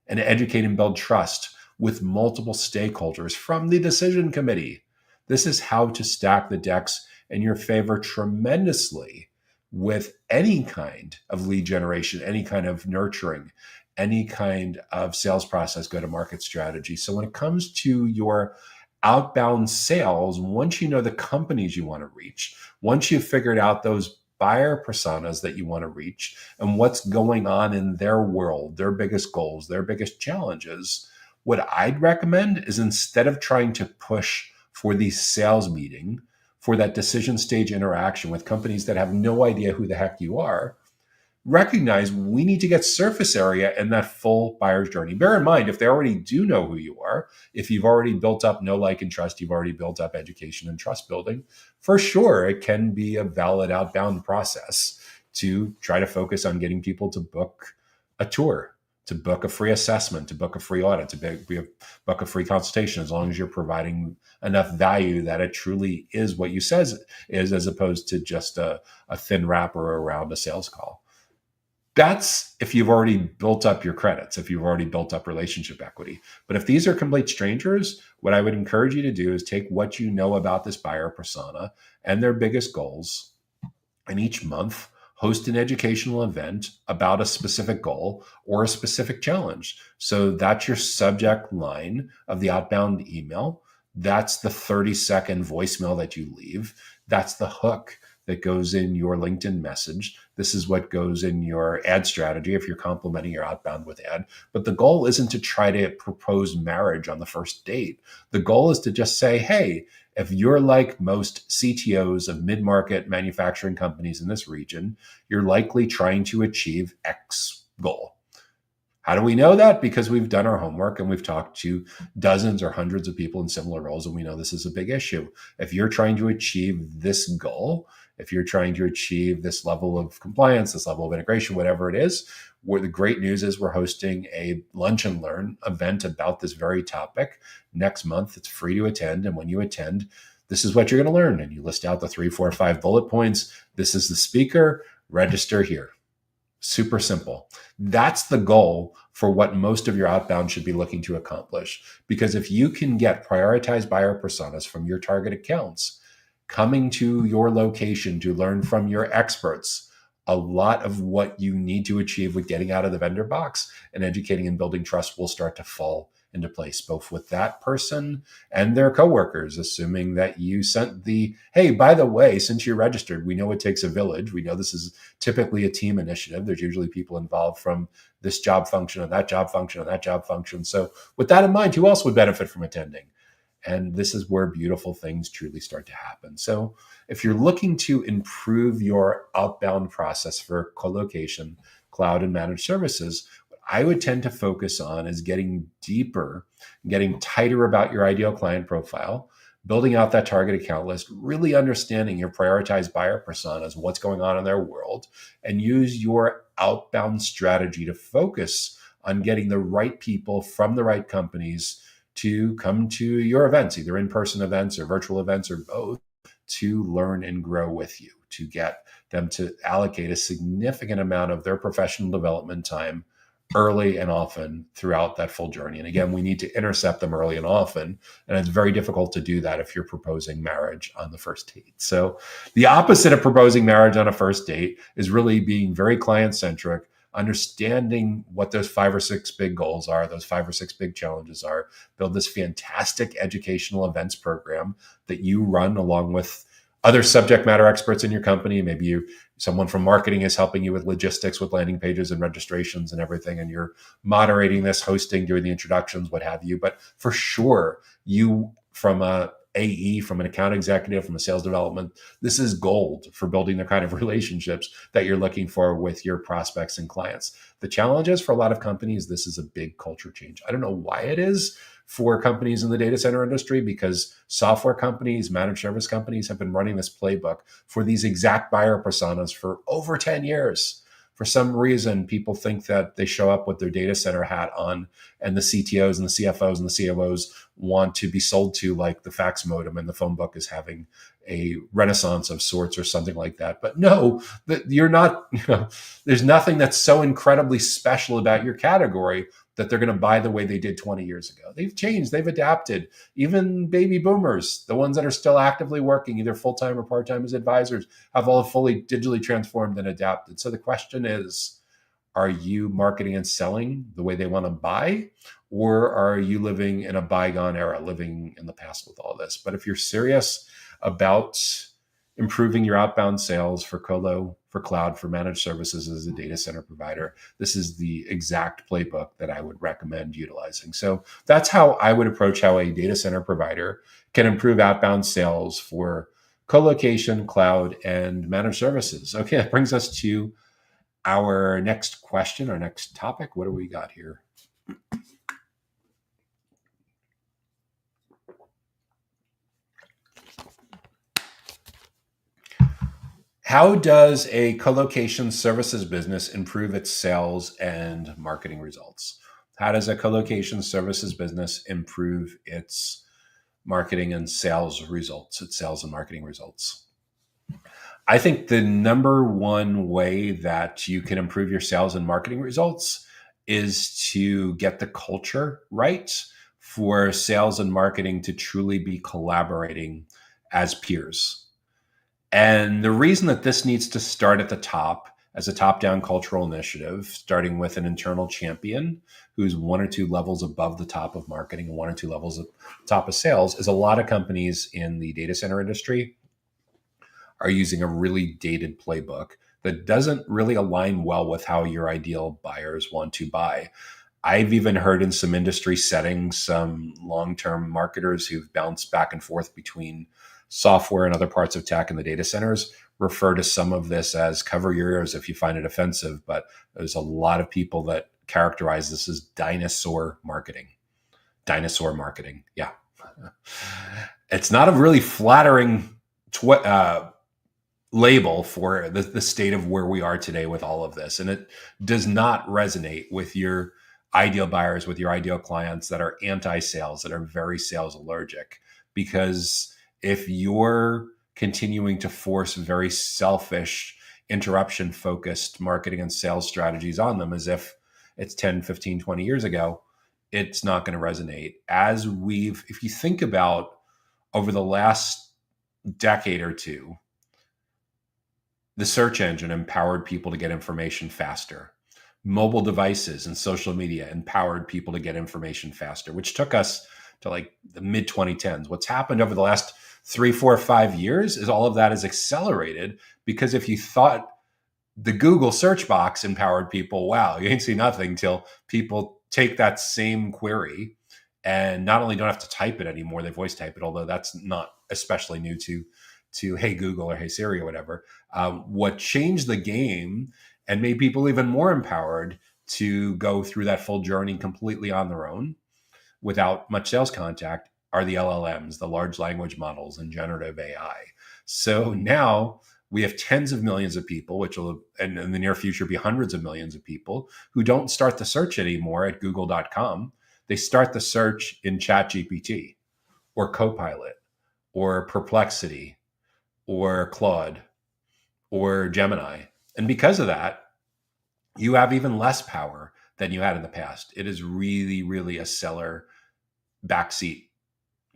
and educate and build trust with multiple stakeholders from the decision committee. This is how to stack the decks in your favor tremendously with any kind of lead generation, any kind of nurturing, any kind of sales process, go-to-market strategy. So when it comes to your outbound sales, once you know the companies you want to reach, once you've figured out those buyer personas that you want to reach and what's going on in their world, their biggest goals, their biggest challenges, what I'd recommend is, instead of trying to push for the sales meeting, for that decision stage interaction with companies that have no idea who the heck you are, recognize we need to get surface area in that full buyer's journey. Bear in mind, if they already do know who you are, if you've already built up know, like, and trust, you've already built up education and trust building, for sure, it can be a valid outbound process to try to focus on getting people to book a tour, to book a free assessment, to book a free audit, to book a free consultation, as long as you're providing enough value that it truly is what you says it is, as opposed to just a thin wrapper around a sales call. That's if you've already built up your credits, if you've already built up relationship equity. But if these are complete strangers, what I would encourage you to do is take what you know about this buyer persona and their biggest goals, and each month host an educational event about a specific goal or a specific challenge. So that's your subject line of the outbound email. That's the 30-second voicemail that you leave. That's the hook that goes in your LinkedIn message. This is what goes in your ad strategy if you're complementing your outbound with ad. But the goal isn't to try to propose marriage on the first date. The goal is to just say, hey, if you're like most CTOs of mid-market manufacturing companies in this region, you're likely trying to achieve X goal. How do we know that? Because we've done our homework and we've talked to dozens or hundreds of people in similar roles, and we know this is a big issue. If you're trying to achieve this goal, if you're trying to achieve this level of compliance, this level of integration, whatever it is, where the great news is we're hosting a Lunch and Learn event about this very topic next month. It's free to attend. And when you attend, this is what you're going to learn. And you list out the 3, 4, 5 bullet points. This is the speaker. Register here. Super simple. That's the goal for what most of your outbound should be looking to accomplish. Because if you can get prioritized buyer personas from your target accounts coming to your location to learn from your experts, a lot of what you need to achieve with getting out of the vendor box and educating and building trust will start to fall into place, both with that person and their coworkers, assuming that you sent the, hey, by the way, since you're registered, we know it takes a village. We know this is typically a team initiative. There's usually people involved from this job function and that job function and that job function. So with that in mind, who else would benefit from attending? And this is where beautiful things truly start to happen. So if you're looking to improve your outbound process for colocation, cloud, and managed services, what I would tend to focus on is getting deeper, getting tighter about your ideal client profile, building out that target account list, really understanding your prioritized buyer personas, what's going on in their world, and use your outbound strategy to focus on getting the right people from the right companies to come to your events, either in-person events or virtual events or both, to learn and grow with you, to get them to allocate a significant amount of their professional development time early and often throughout that full journey. And again, we need to intercept them early and often. And it's very difficult to do that if you're proposing marriage on the first date. So the opposite of proposing marriage on a first date is really being very client-centric, understanding what those 5 or 6 big goals are, those 5 or 6 big challenges are, build this fantastic educational events program that you run along with other subject matter experts in your company. Maybe someone from marketing is helping you with logistics, with landing pages and registrations and everything, and you're moderating this, hosting, doing the introductions, what have you. But for sure, you from a AE, from an account executive, from a sales development, this is gold for building the kind of relationships that you're looking for with your prospects and clients. The challenge is for a lot of companies, this is a big culture change. I don't know why it is for companies in the data center industry, because software companies, managed service companies have been running this playbook for these exact buyer personas for over 10 years. For some reason, people think that they show up with their data center hat on, and the CTOs and the CFOs and the COOs want to be sold to like the fax modem, and the phone book is having a renaissance of sorts or something like that. But no, that you're not, there's nothing that's so incredibly special about your category that they're going to buy the way they did 20 years ago. They've changed, they've adapted. Even baby boomers, the ones that are still actively working, either full-time or part-time as advisors, have all fully digitally transformed and adapted. So the question is, are you marketing and selling the way they want to buy? Or are you living in a bygone era, living in the past with all this? But if you're serious about improving your outbound sales for colo, for cloud, for managed services as a data center provider, this is the exact playbook that I would recommend utilizing. So that's how I would approach how a data center provider can improve outbound sales for colocation, cloud, and managed services. Okay, that brings us to our next question, our next topic. What do we got here? How does a colocation services business improve its sales and marketing results? How does a colocation services business improve its marketing and sales results, its sales and marketing results? I think the number one way that you can improve your sales and marketing results is to get the culture right for sales and marketing to truly be collaborating as peers. And the reason that this needs to start at the top as a top-down cultural initiative, starting with an internal champion who's 1 or 2 levels above the top of marketing and 1 or 2 levels at the top of sales, is a lot of companies in the data center industry are using a really dated playbook that doesn't really align well with how your ideal buyers want to buy. I've even heard in some industry settings, some long-term marketers who've bounced back and forth between software and other parts of tech in the data centers refer to some of this as cover your ears if you find it offensive. But there's a lot of people that characterize this as dinosaur marketing. Dinosaur marketing. Yeah. It's not a really flattering label for the state of where we are today with all of this. And it does not resonate with your ideal buyers, with your ideal clients that are anti-sales, that are very sales allergic. Because if you're continuing to force very selfish, interruption focused marketing and sales strategies on them as if it's 10, 15, 20 years ago, it's not going to resonate. If you think about over the last decade or two, the search engine empowered people to get information faster. Mobile devices and social media empowered people to get information faster, which took us to like the mid 2010s. What's happened over the last 3, 4, 5 years is all of that is accelerated, because if you thought the Google search box empowered people, wow, you ain't see nothing till people take that same query and not only don't have to type it anymore, they voice type it, although that's not especially new to Hey Google or Hey Siri or whatever. What changed the game and made people even more empowered to go through that full journey completely on their own without much sales contact are the LLMs, the large language models, and generative AI. So now we have tens of millions of people, which will in the near future be hundreds of millions of people, who don't start the search anymore at google.com. They start the search in ChatGPT or Copilot or Perplexity or Claude or Gemini. And because of that, you have even less power than you had in the past. It is really, really a seller backseat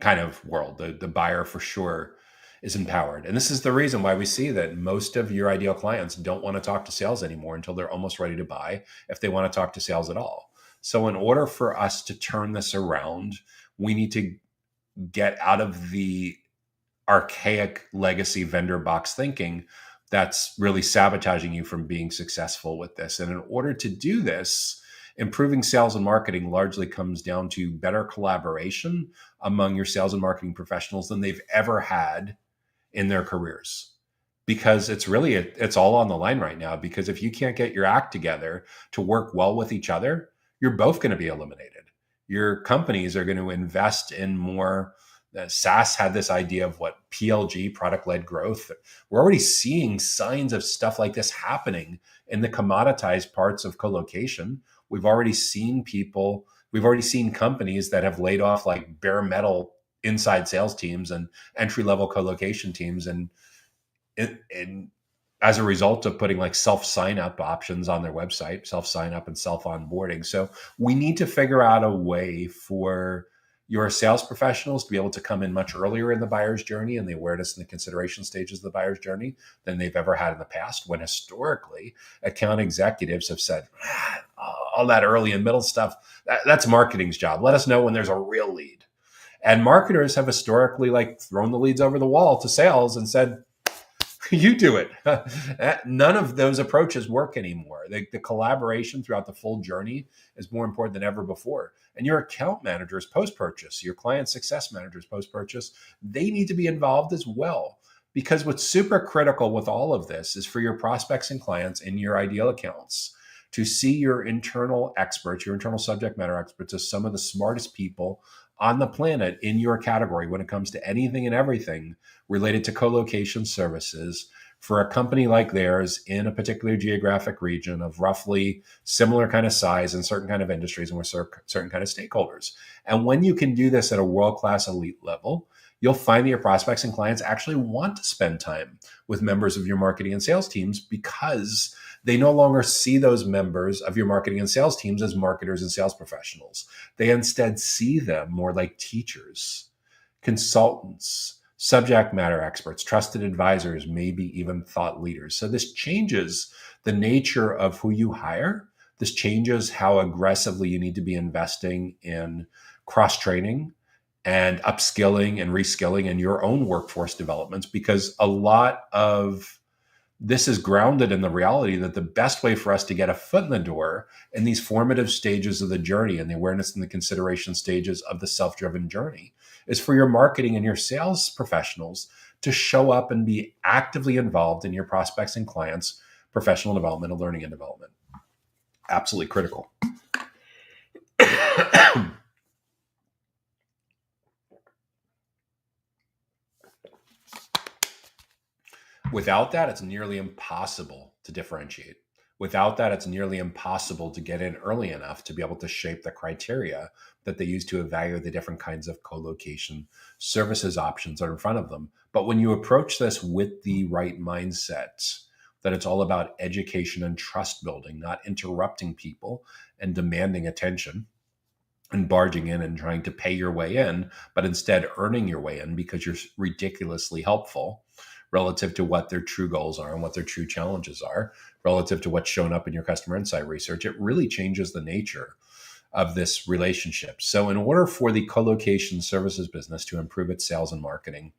kind of world. The buyer for sure is empowered. And this is the reason why we see that most of your ideal clients don't want to talk to sales anymore until they're almost ready to buy, if they want to talk to sales at all. So in order for us to turn this around, we need to get out of the archaic legacy vendor box thinking that's really sabotaging you from being successful with this. And in order to do this, improving sales and marketing largely comes down to better collaboration among your sales and marketing professionals than they've ever had in their careers. Because it's all on the line right now. Because if you can't get your act together to work well with each other, you're both going to be eliminated. Your companies are going to invest in more. SaaS had this idea of what PLG, product-led growth. We're already seeing signs of stuff like this happening in the commoditized parts of colocation. We've already seen companies that have laid off like bare metal inside sales teams and entry-level colocation teams, and as a result of putting like self-sign-up options on their website, self-sign-up and self-onboarding. So we need to figure out a way for your sales professionals to be able to come in much earlier in the buyer's journey and the awareness and the consideration stages of the buyer's journey than they've ever had in the past, when historically account executives have said, all that early and middle stuff, that's marketing's job. Let us know when there's a real lead. And marketers have historically like thrown the leads over the wall to sales and said, you do it. None of those approaches work anymore. The collaboration throughout the full journey is more important than ever before. And your account managers post-purchase, your client success managers post-purchase, they need to be involved as well. Because what's super critical with all of this is for your prospects and clients in your ideal accounts to see your internal experts, your internal subject matter experts, as some of the smartest people on the planet in your category when it comes to anything and everything related to co-location services for a company like theirs in a particular geographic region of roughly similar kind of size and certain kind of industries and with certain kind of stakeholders. And when you can do this at a world-class elite level, you'll find that your prospects and clients actually want to spend time with members of your marketing and sales teams, because they no longer see those members of your marketing and sales teams as marketers and sales professionals. They instead see them more like teachers, consultants, subject matter experts, trusted advisors, maybe even thought leaders. So this changes the nature of who you hire. This changes how aggressively you need to be investing in cross-training and upskilling and reskilling in your own workforce developments, because a lot of this is grounded in the reality that the best way for us to get a foot in the door in these formative stages of the journey and the awareness and the consideration stages of the self-driven journey is for your marketing and your sales professionals to show up and be actively involved in your prospects and clients' professional development and learning and development. Absolutely critical. Without that, it's nearly impossible to differentiate. Without that, it's nearly impossible to get in early enough to be able to shape the criteria that they use to evaluate the different kinds of co-location services options that are in front of them. But when you approach this with the right mindset, that it's all about education and trust building, not interrupting people and demanding attention and barging in and trying to pay your way in, but instead earning your way in because you're ridiculously helpful, relative to what their true goals are and what their true challenges are, relative to what's shown up in your customer insight research, it really changes the nature of this relationship. So in order for the co-location services business to improve its sales and marketing,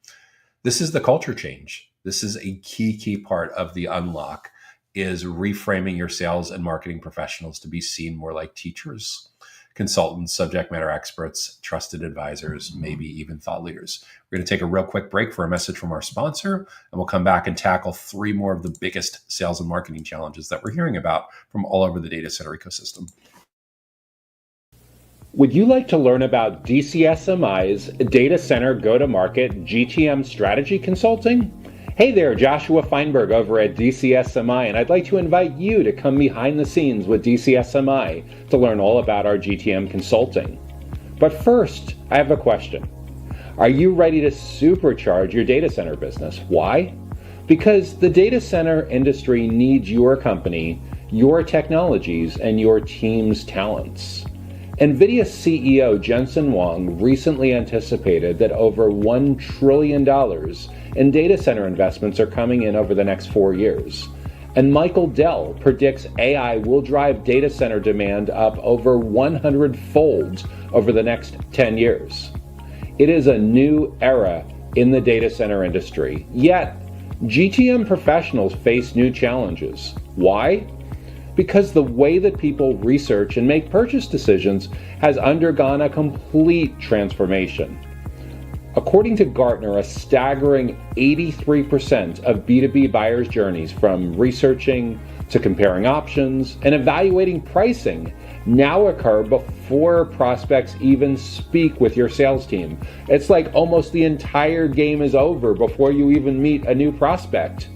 this is the culture change. This is a key part of the unlock, is reframing your sales and marketing professionals to be seen more like teachers, consultants, subject matter experts, trusted advisors, maybe even thought leaders. We're going to take a real quick break for a message from our sponsor, and we'll come back and tackle 3 more of the biggest sales and marketing challenges that we're hearing about from all over the data center ecosystem. Would you like to learn about DCSMI's Data Center Go-to-Market GTM Strategy Consulting? Hey there, Joshua Feinberg over at DCSMI, and I'd like to invite you to come behind the scenes with DCSMI to learn all about our GTM consulting. But first, I have a question. Are you ready to supercharge your data center business? Why? Because the data center industry needs your company, your technologies, and your team's talents. NVIDIA CEO Jensen Huang recently anticipated that over $1 trillion in data center investments are coming in over the next 4 years. And Michael Dell predicts AI will drive data center demand up over 100-fold over the next 10 years. It is a new era in the data center industry, yet GTM professionals face new challenges. Why? Because the way that people research and make purchase decisions has undergone a complete transformation. According to Gartner, a staggering 83% of B2B buyers' journeys, from researching to comparing options and evaluating pricing, now occur before prospects even speak with your sales team. It's like almost the entire game is over before you even meet a new prospect.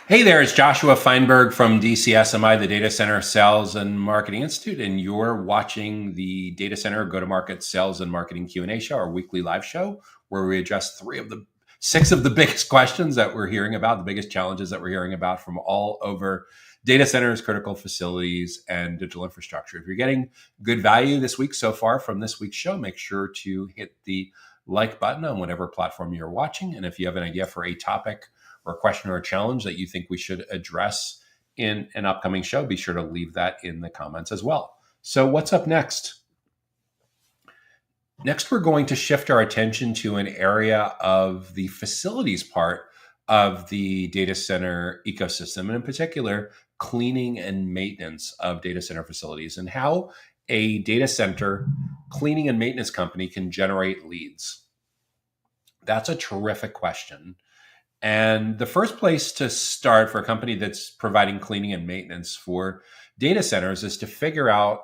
Hey there, it's Joshua Feinberg from DCSMI, the Data Center Sales and Marketing Institute, and you're watching the Data Center Go-to-Market Sales and Marketing Q&A show, our weekly live show, where we address 6 of the biggest questions that we're hearing about, the biggest challenges that we're hearing about from all over data centers, critical facilities, and digital infrastructure. If you're getting good value this week so far from this week's show, make sure to hit the like button on whatever platform you're watching. And if you have an idea for a topic or a question or a challenge that you think we should address in an upcoming show, be sure to leave that in the comments as well. So what's up next? Next, we're going to shift our attention to an area of the facilities part of the data center ecosystem, and in particular, cleaning and maintenance of data center facilities, and how a data center cleaning and maintenance company can generate leads. That's a terrific question. And the first place to start for a company that's providing cleaning and maintenance for data centers is to figure out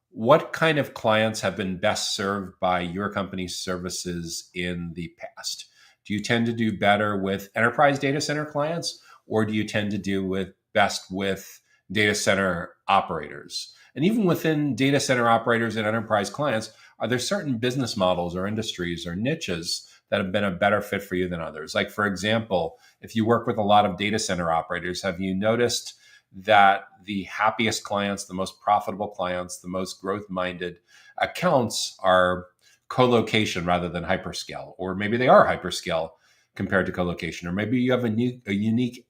what kind of clients have been best served by your company's services in the past. Do you tend to do better with enterprise data center clients, or do you tend to do best with data center operators? And even within data center operators and enterprise clients, are there certain business models or industries or niches that have been a better fit for you than others? Like, for example, if you work with a lot of data center operators, have you noticed that the happiest clients, the most profitable clients, the most growth-minded accounts are co-location rather than hyperscale? Or maybe they are hyperscale compared to co-location. Or maybe you have a unique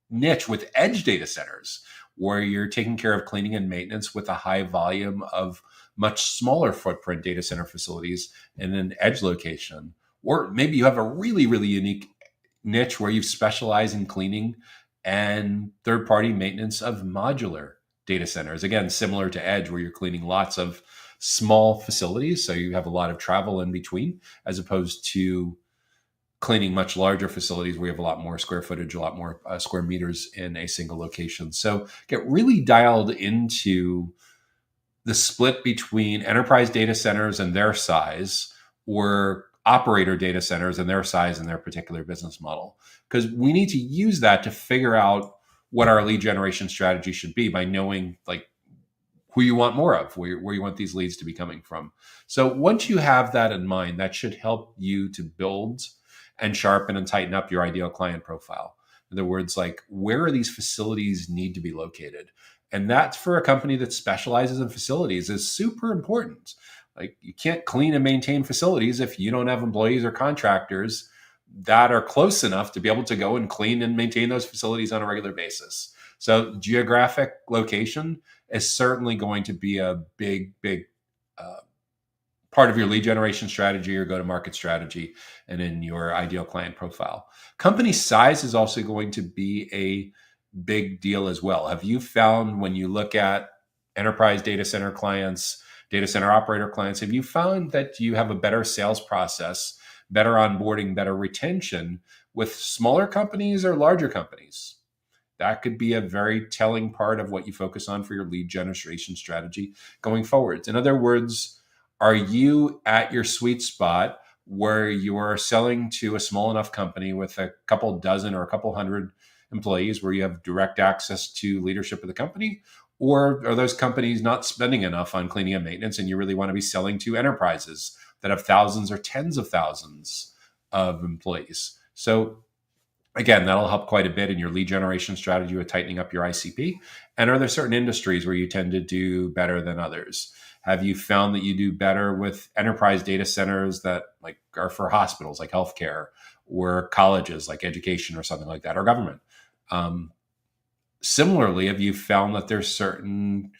niche with edge data centers where you're taking care of cleaning and maintenance with a high volume of much smaller footprint data center facilities in an edge location. Or maybe you have a really, really unique niche where you specialize in cleaning and third-party maintenance of modular data centers. Again, similar to edge, where you're cleaning lots of small facilities, so you have a lot of travel in between, as opposed to cleaning much larger facilities where you have a lot more square footage, a lot more square meters in a single location. So get really dialed into the split between enterprise data centers and their size, or operator data centers and their size and their particular business model. Because we need to use that to figure out what our lead generation strategy should be by knowing like who you want more of, where you want these leads to be coming from. So once you have that in mind, that should help you to build and sharpen and tighten up your ideal client profile. In other words, like, where are these facilities need to be located? And that's, for a company that specializes in facilities, is super important. Like, you can't clean and maintain facilities if you don't have employees or contractors that are close enough to be able to go and clean and maintain those facilities on a regular basis. So geographic location is certainly going to be a big uh, part of your lead generation strategy or go-to-market strategy and in your ideal client profile. Company size is also going to be a big deal as well. Have you found, when you look at enterprise data center clients, data center operator clients, have you found that you have a better sales process, better onboarding, better retention with smaller companies or larger companies? That could be a very telling part of what you focus on for your lead generation strategy going forwards. In other words, are you at your sweet spot where you're selling to a small enough company with a couple dozen or a couple hundred employees where you have direct access to leadership of the company? Or are those companies not spending enough on cleaning and maintenance and you really want to be selling to enterprises that have thousands or tens of thousands of employees? So again, that'll help quite a bit in your lead generation strategy with tightening up your ICP. And are there certain industries where you tend to do better than others? Have you found that you do better with enterprise data centers that like are for hospitals like healthcare, or colleges like education or something like that, or government? Similarly, have you found that there's certain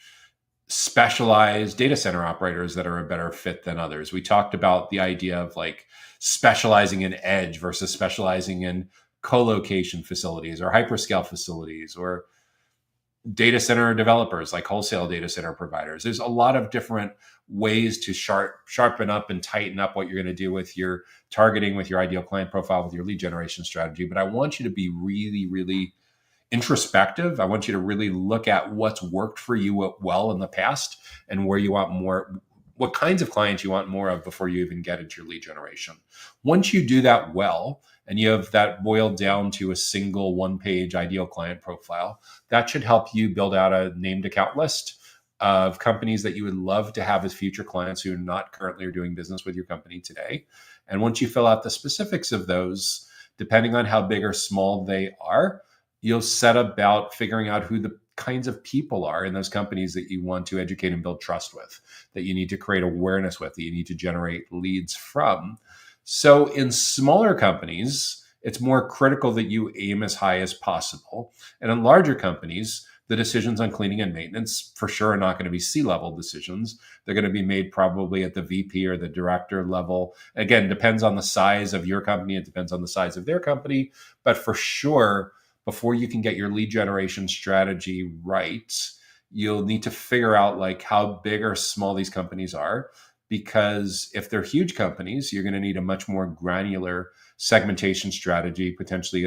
specialized data center operators that are a better fit than others? We talked about the idea of like specializing in edge versus specializing in co-location facilities or hyperscale facilities, or data center developers like wholesale data center providers. There's a lot of different ways to sharpen up and tighten up what you're going to do with your targeting, with your ideal client profile, with your lead generation strategy. But I want you to be really, really introspective. I want you to really look at what's worked for you well in the past and where you want more, what kinds of clients you want more of before you even get into your lead generation. Once you do that well, and you have that boiled down to a single one-page ideal client profile, that should help you build out a named account list of companies that you would love to have as future clients who are not currently doing business with your company today. And once you fill out the specifics of those, depending on how big or small they are, you'll set about figuring out who the kinds of people are in those companies that you want to educate and build trust with, that you need to create awareness with, that you need to generate leads from. So in smaller companies, it's more critical that you aim as high as possible. And in larger companies, the decisions on cleaning and maintenance for sure are not going to be C-level decisions. They're going to be made probably at the VP or the director level. Again, depends on the size of your company. It depends on the size of their company. But for sure, before you can get your lead generation strategy right, you'll need to figure out like how big or small these companies are. Because if they're huge companies, you're going to need a much more granular segmentation strategy, potentially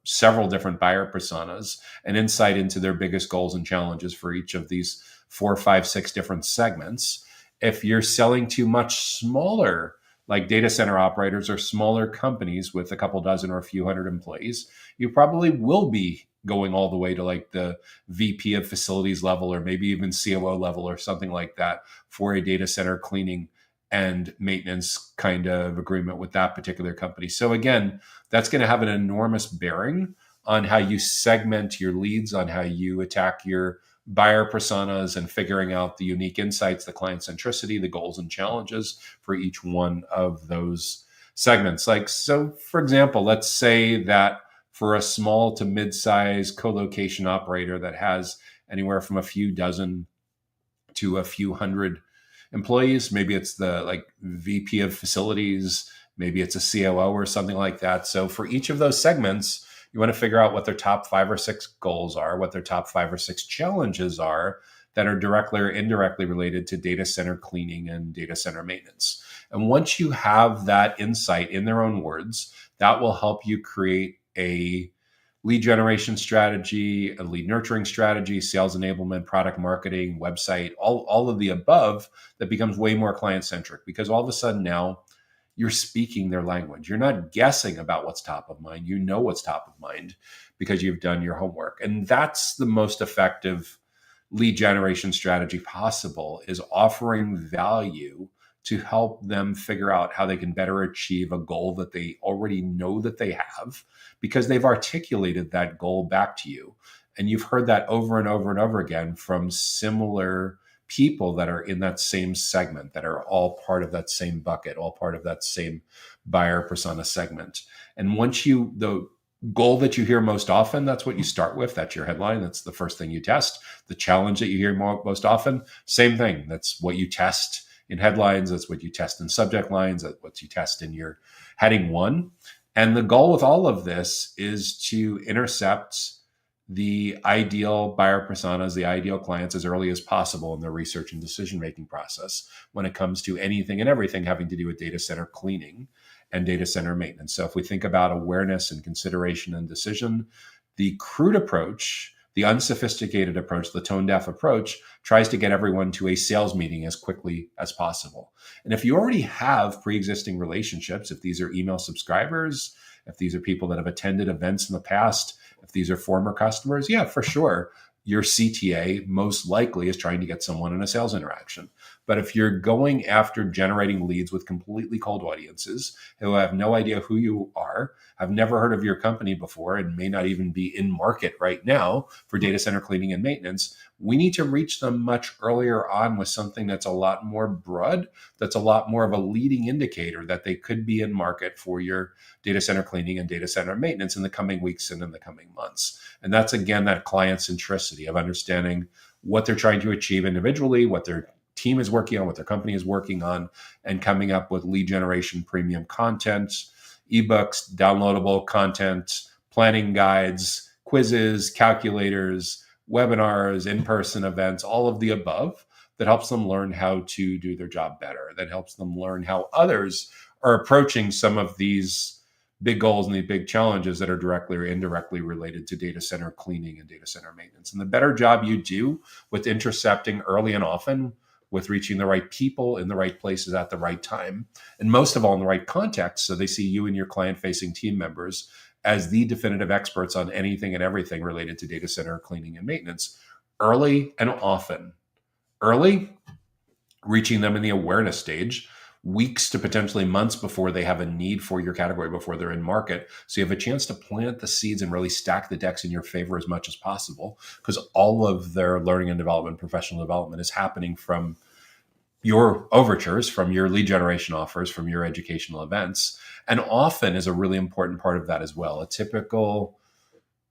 several different buyer personas, and insight into their biggest goals and challenges for each of these 4, 5, 6 different segments. If you're selling to much smaller, like data center operators or smaller companies with a couple dozen or a few hundred employees, you probably will be going all the way to like the VP of facilities level, or maybe even COO level or something like that for a data center cleaning and maintenance kind of agreement with that particular company. So again, that's going to have an enormous bearing on how you segment your leads, on how you attack your buyer personas, and figuring out the unique insights, the client centricity, the goals and challenges for each one of those segments. Like, so for example, let's say that for a small to mid-size co-location operator that has anywhere from a few dozen to a few hundred employees, maybe it's the like VP of facilities, maybe it's a COO or something like that. So for each of those segments, you want to figure out what their top 5 or 6 goals are, what their top 5 or 6 challenges are that are directly or indirectly related to data center cleaning and data center maintenance. And once you have that insight in their own words, that will help you create a lead generation strategy, a lead nurturing strategy, sales enablement, product marketing, website, all of the above, that becomes way more client-centric, because all of a sudden now you're speaking their language. You're not guessing about what's top of mind. You know what's top of mind because you've done your homework. And that's the most effective lead generation strategy possible, is offering value to help them figure out how they can better achieve a goal that they already know that they have, because they've articulated that goal back to you. And you've heard that over and over and over again from similar people that are in that same segment, that are all part of that same bucket, all part of that same buyer persona segment. And once the goal that you hear most often, that's what you start with. That's your headline. That's the first thing you test. The challenge that you hear most often, same thing. That's what you test in headlines. That's what you test in subject lines. That's what you test in your heading one. And the goal with all of this is to intercept the ideal buyer personas, the ideal clients as early as possible in their research and decision-making process when it comes to anything and everything having to do with data center cleaning and data center maintenance. So if we think about awareness and consideration and decision, the crude approach, the unsophisticated approach, the tone-deaf approach tries to get everyone to a sales meeting as quickly as possible. And if you already have pre-existing relationships, if these are email subscribers, if these are people that have attended events in the past, if these are former customers, yeah, for sure, your CTA most likely is trying to get someone in a sales interaction. But if you're going after generating leads with completely cold audiences who have no idea who you are, have never heard of your company before, and may not even be in market right now for data center cleaning and maintenance, we need to reach them much earlier on with something that's a lot more broad, that's a lot more of a leading indicator that they could be in market for your data center cleaning and data center maintenance in the coming weeks and in the coming months. And that's, again, that client centricity of understanding what they're trying to achieve individually, what their team is working on, what their company is working on, and coming up with lead generation premium content, ebooks, downloadable content, planning guides, quizzes, calculators, webinars, in-person events, all of the above that helps them learn how to do their job better, that helps them learn how others are approaching some of these big goals and these big challenges that are directly or indirectly related to data center cleaning and data center maintenance. And the better job you do with intercepting early and often, with reaching the right people in the right places at the right time, and most of all in the right context, so they see you and your client-facing team members as the definitive experts on anything and everything related to data center cleaning and maintenance, early and often. Early, reaching them in the awareness stage, weeks to potentially months before they have a need for your category, before they're in market. So you have a chance to plant the seeds and really stack the decks in your favor as much as possible, because all of their learning and development, professional development is happening from your overtures, from your lead generation offers, from your educational events. And often is a really important part of that as well. A typical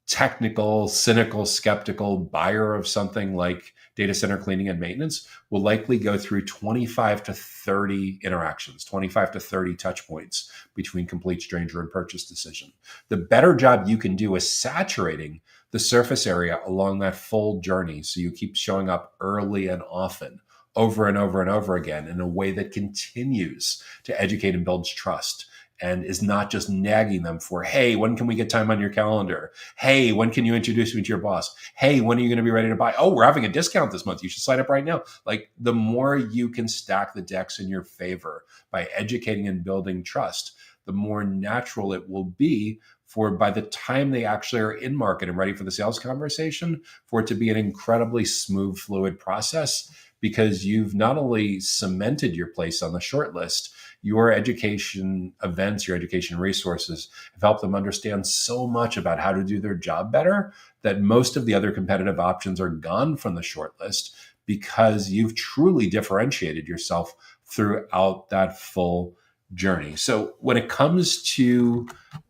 technical, cynical, skeptical buyer of something like data center cleaning and maintenance will likely go through 25 to 30 interactions, 25 to 30 touch points between complete stranger and purchase decision. The better job you can do is saturating the surface area along that full journey, so you keep showing up early and often, over and over and over again, in a way that continues to educate and builds trust, and is not just nagging them for, hey, when can we get time on your calendar? Hey, when can you introduce me to your boss? Hey, when are you going to be ready to buy? Oh, we're having a discount this month. You should sign up right now. Like, the more you can stack the decks in your favor by educating and building trust, the more natural it will be for, by the time they actually are in market and ready for the sales conversation, for it to be an incredibly smooth, fluid process, because you've not only cemented your place on the short list, your education events, your education resources have helped them understand so much about how to do their job better that most of the other competitive options are gone from the short list, because you've truly differentiated yourself throughout that full journey. So when it comes to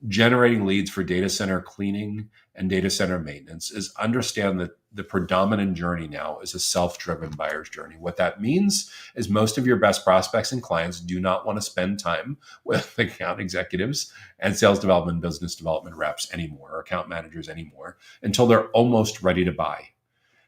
generating leads for data center cleaning and data center maintenance, is understand that the predominant journey now is a self-driven buyer's journey. What that means is most of your best prospects and clients do not want to spend time with account executives and sales development, business development reps anymore, or account managers anymore, until they're almost ready to buy.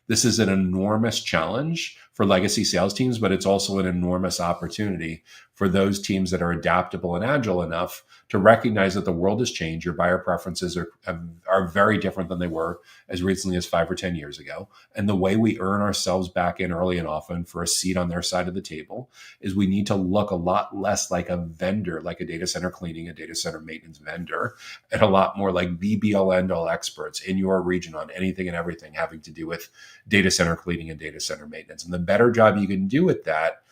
This is an enormous challenge for legacy sales teams, but it's also an enormous opportunity for those teams that are adaptable and agile enough to recognize that the world has changed. Your buyer preferences are very different than they were as recently as 5 or 10 years ago. And the way we earn ourselves back in early and often for a seat on their side of the table is we need to look a lot less like a vendor, like a data center cleaning, a data center maintenance vendor, and a lot more like the be-all end-all experts in your region on anything and everything having to do with data center cleaning and data center maintenance. And the better job you can do with that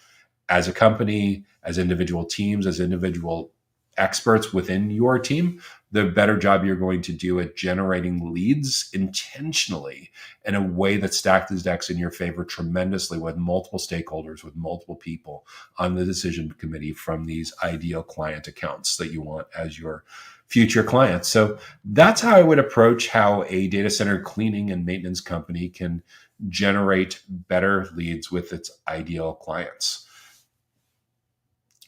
as a company, as individual teams, as individual experts within your team, the better job you're going to do at generating leads intentionally in a way that stack these decks in your favor tremendously with multiple stakeholders, with multiple people on the decision committee from these ideal client accounts that you want as your future clients. So that's how I would approach how a data center cleaning and maintenance company can generate better leads with its ideal clients.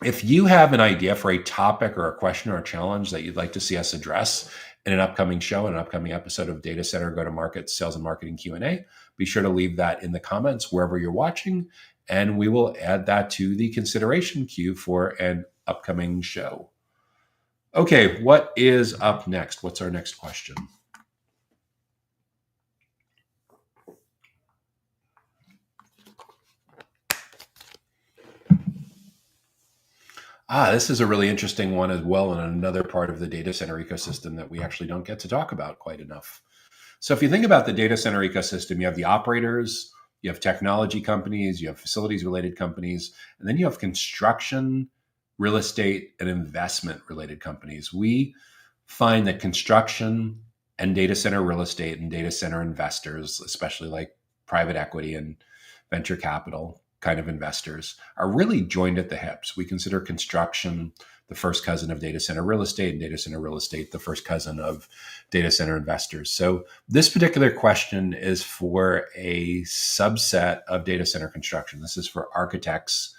If you have an idea for a topic or a question or a challenge that you'd like to see us address in an upcoming show, an upcoming episode of Data Center Go-to-Market Sales and Marketing Q&A, be sure to leave that in the comments wherever you're watching, and we will add that to the consideration queue for an upcoming show. Okay, what is up next? What's our next question? This is a really interesting one as well, and another part of the data center ecosystem that we actually don't get to talk about quite enough. So if you think about the data center ecosystem, you have the operators, you have technology companies, you have facilities related companies, and then you have construction, real estate, and investment related companies. We find that construction and data center real estate and data center investors, especially like private equity and venture capital kind of investors, are really joined at the hips. We consider construction the first cousin of data center real estate, and data center real estate the first cousin of data center investors. So this particular question is for a subset of data center construction. This is for architects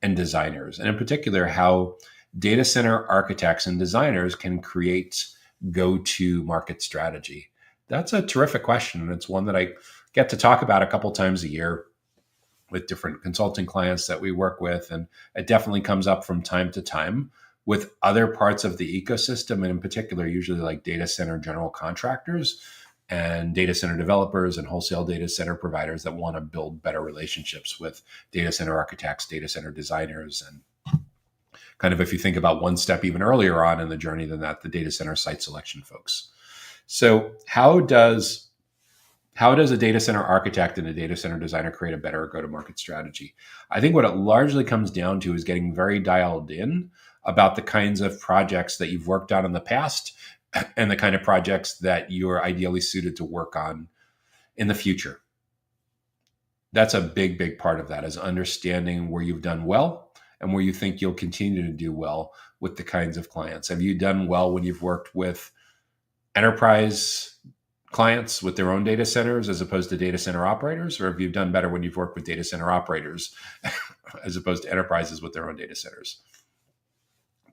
and designers, and in particular, how data center architects and designers can create go-to-market strategy. That's a terrific question, and it's one that I get to talk about a couple times a year with different consulting clients that we work with. And it definitely comes up from time to time with other parts of the ecosystem, and in particular, usually like data center general contractors and data center developers and wholesale data center providers that want to build better relationships with data center architects, data center designers, and kind of, if you think about one step even earlier on in the journey than that, the data center site selection folks. So how does a data center architect and a data center designer create a better go-to-market strategy? I think what it largely comes down to is getting very dialed in about the kinds of projects that you've worked on in the past and the kind of projects that you're ideally suited to work on in the future. That's a big, big part of that, is understanding where you've done well and where you think you'll continue to do well with the kinds of clients. Have you done well when you've worked with enterprise clients with their own data centers as opposed to data center operators? Or have you done better when you've worked with data center operators as opposed to enterprises with their own data centers?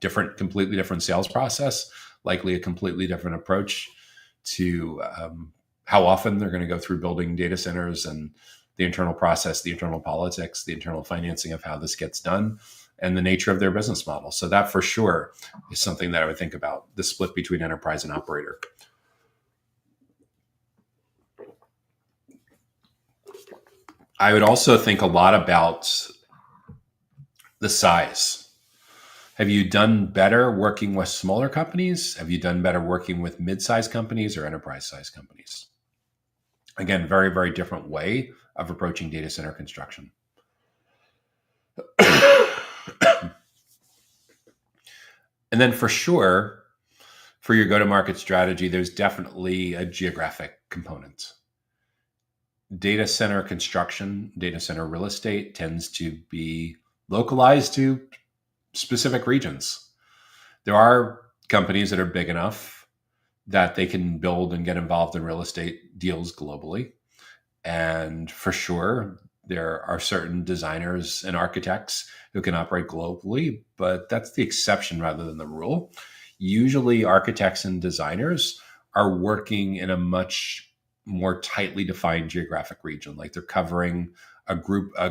Completely different sales process, likely a completely different approach to how often they're going to go through building data centers and the internal process, the internal politics, the internal financing of how this gets done, and the nature of their business model. So that for sure is something that I would think about, the split between enterprise and operator. I would also think a lot about the size. Have you done better working with smaller companies? Have you done better working with mid-sized companies or enterprise-sized companies? Again, very, very different way of approaching data center construction. And then for sure, for your go-to-market strategy, there's definitely a geographic component. Data center construction, data center real estate tends to be localized to specific regions. There are companies that are big enough that they can build and get involved in real estate deals globally. And for sure, there are certain designers and architects who can operate globally, but that's the exception rather than the rule. Usually architects and designers are working in a much more tightly defined geographic region. Like they're covering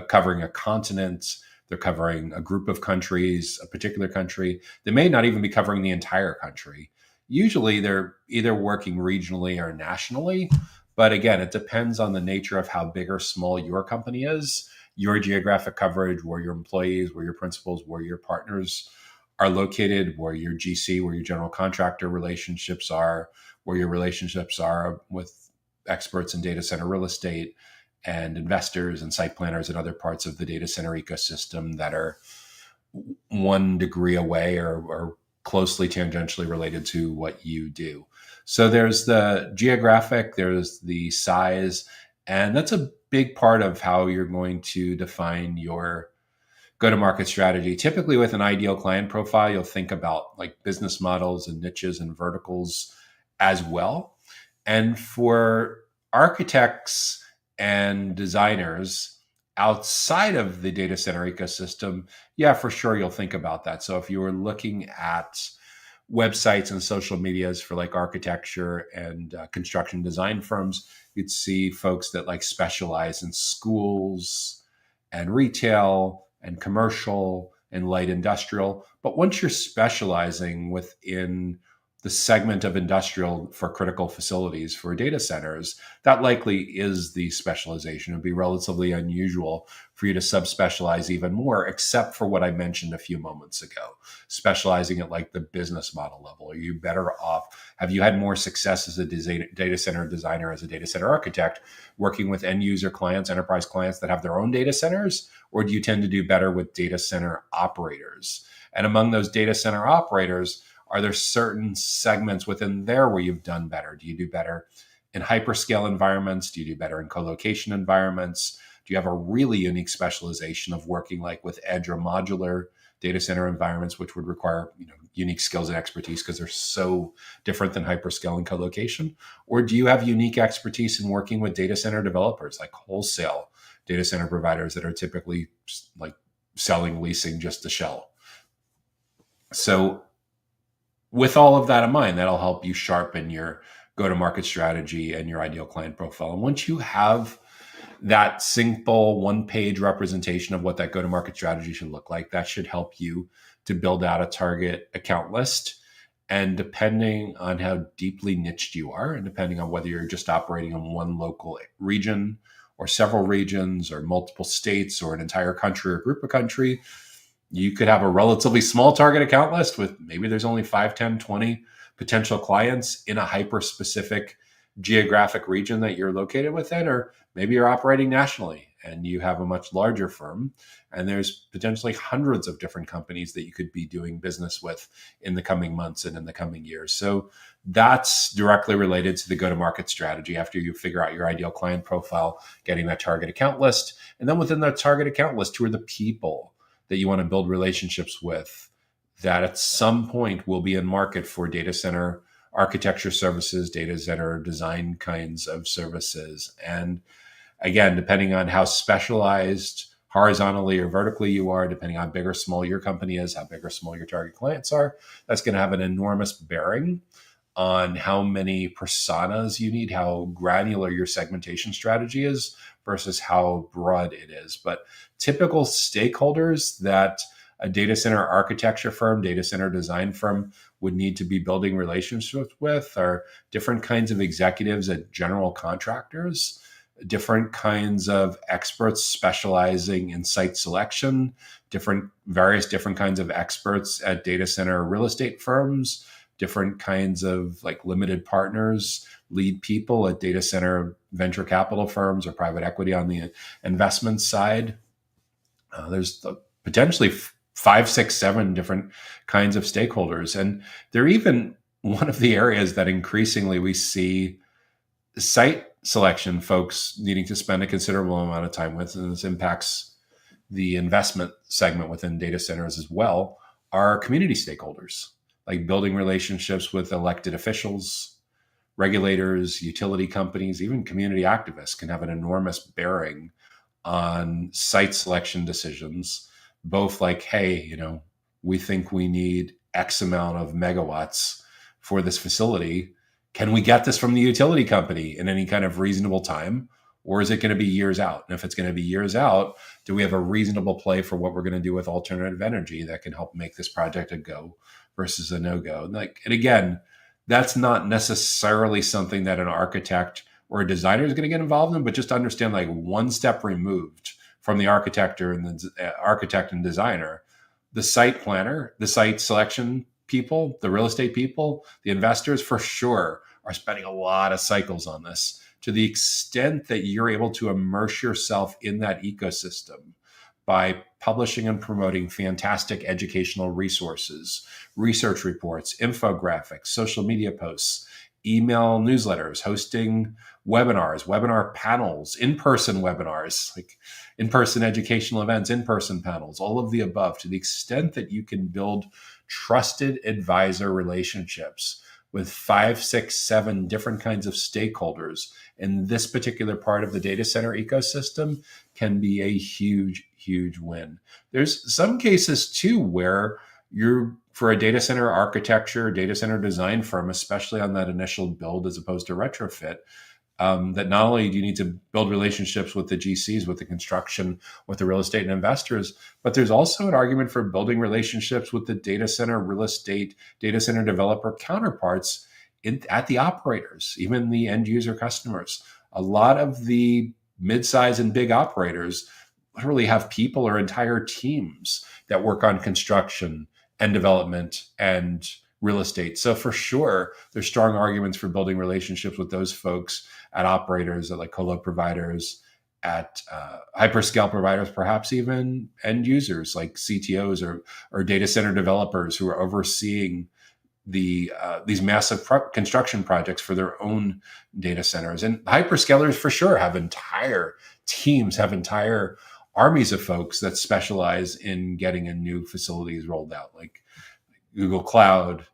covering a continent, they're covering a group of countries, a particular country. They may not even be covering the entire country. Usually they're either working regionally or nationally. But again, it depends on the nature of how big or small your company is, your geographic coverage, where your employees, where your principals, where your partners are located, where your GC, where your general contractor relationships are, where your relationships are with experts in data center real estate and investors and site planners and other parts of the data center ecosystem that are 1 degree away or closely tangentially related to what you do. So there's the geographic, there's the size, and that's a big part of how you're going to define your go-to-market strategy. Typically with an ideal client profile, you'll think about like business models and niches and verticals as well. And for architects and designers outside of the data center ecosystem, yeah, for sure, you'll think about that. So if you were looking at websites and social medias for like architecture and construction design firms, you'd see folks that like specialize in schools and retail and commercial and light industrial. But once you're specializing within the segment of industrial for critical facilities for data centers, that likely is the specialization. It'd be relatively unusual for you to subspecialize even more, except for what I mentioned a few moments ago, specializing at like the business model level. Are you better off? Have you had more success as a data center designer, as a data center architect, working with end user clients, enterprise clients that have their own data centers? Or do you tend to do better with data center operators? And among those data center operators, are there certain segments within there where you've done better? Do you do better in hyperscale environments? Do you do better in co-location environments? Do you have a really unique specialization of working like with edge or modular data center environments, which would require unique skills and expertise because they're so different than hyperscale and co-location? Or do you have unique expertise in working with data center developers, like wholesale data center providers that are typically like selling, leasing just the shell? So with all of that in mind, that'll help you sharpen your go-to-market strategy and your ideal client profile. And once you have that simple one-page representation of what that go-to-market strategy should look like, that should help you to build out a target account list. And depending on how deeply niched you are, and depending on whether you're just operating in one local region or several regions or multiple states or an entire country or group of country, you could have a relatively small target account list with maybe there's only 5, 10, 20 potential clients in a hyper-specific geographic region that you're located within, or maybe you're operating nationally and you have a much larger firm and there's potentially hundreds of different companies that you could be doing business with in the coming months and in the coming years. So that's directly related to the go-to-market strategy after you figure out your ideal client profile, getting that target account list. And then within that target account list, who are the people that you want to build relationships with that at some point will be in market for data center architecture services, data center design kinds of services. And again, depending on how specialized horizontally or vertically you are, depending on how big or small your company is, how big or small your target clients are, that's going to have an enormous bearing on how many personas you need, how granular your segmentation strategy is versus how broad it is. But typical stakeholders that a data center architecture firm, data center design firm would need to be building relationships with are different kinds of executives at general contractors, different kinds of experts specializing in site selection, various different kinds of experts at data center real estate firms, different kinds of like limited partners, lead people at data center venture capital firms or private equity on the investment side. There's potentially 5, 6, 7 different kinds of stakeholders. And they're even one of the areas that increasingly we see site selection folks needing to spend a considerable amount of time with, and this impacts the investment segment within data centers as well, are community stakeholders, like building relationships with elected officials, regulators, utility companies, even community activists can have an enormous bearing on site selection decisions, both like, hey, we think we need X amount of megawatts for this facility. Can we get this from the utility company in any kind of reasonable time? Or is it going to be years out? And if it's going to be years out, do we have a reasonable play for what we're going to do with alternative energy that can help make this project a go versus a no-go? And again, that's not necessarily something that an architect or a designer is going to get involved in, but just understand like one step removed from the architect and designer, the site planner, the site selection people, the real estate people, the investors for sure are spending a lot of cycles on this. To the extent that you're able to immerse yourself in that ecosystem by publishing and promoting fantastic educational resources, research reports, infographics, social media posts, email newsletters, hosting webinars, webinar panels, in-person webinars, like in-person educational events, in-person panels, all of the above, to the extent that you can build trusted advisor relationships with 5, 6, 7 different kinds of stakeholders in this particular part of the data center ecosystem can be a huge, huge win. There's some cases too where you're for a data center architecture, data center design firm, especially on that initial build as opposed to retrofit, that not only do you need to build relationships with the GCs, with the construction, with the real estate and investors, but there's also an argument for building relationships with the data center real estate, data center developer counterparts at the operators, even the end user customers. A lot of the mid-size and big operators literally have people or entire teams that work on construction and development and real estate. So for sure, there's strong arguments for building relationships with those folks at operators, at like colo providers, at hyperscale providers, perhaps even end users like CTOs or data center developers who are overseeing these massive construction projects for their own data centers. And hyperscalers for sure have entire teams, have entire armies of folks that specialize in getting a new facilities rolled out, like Google Cloud,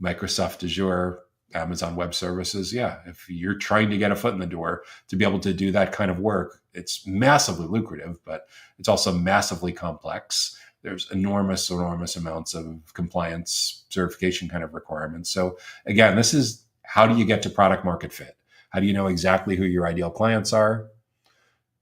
Microsoft Azure, Amazon Web Services. Yeah, if you're trying to get a foot in the door to be able to do that kind of work, it's massively lucrative, but it's also massively complex. There's enormous amounts of compliance certification kind of requirements. So again, this is how do you get to product market fit? How do you know exactly who your ideal clients are,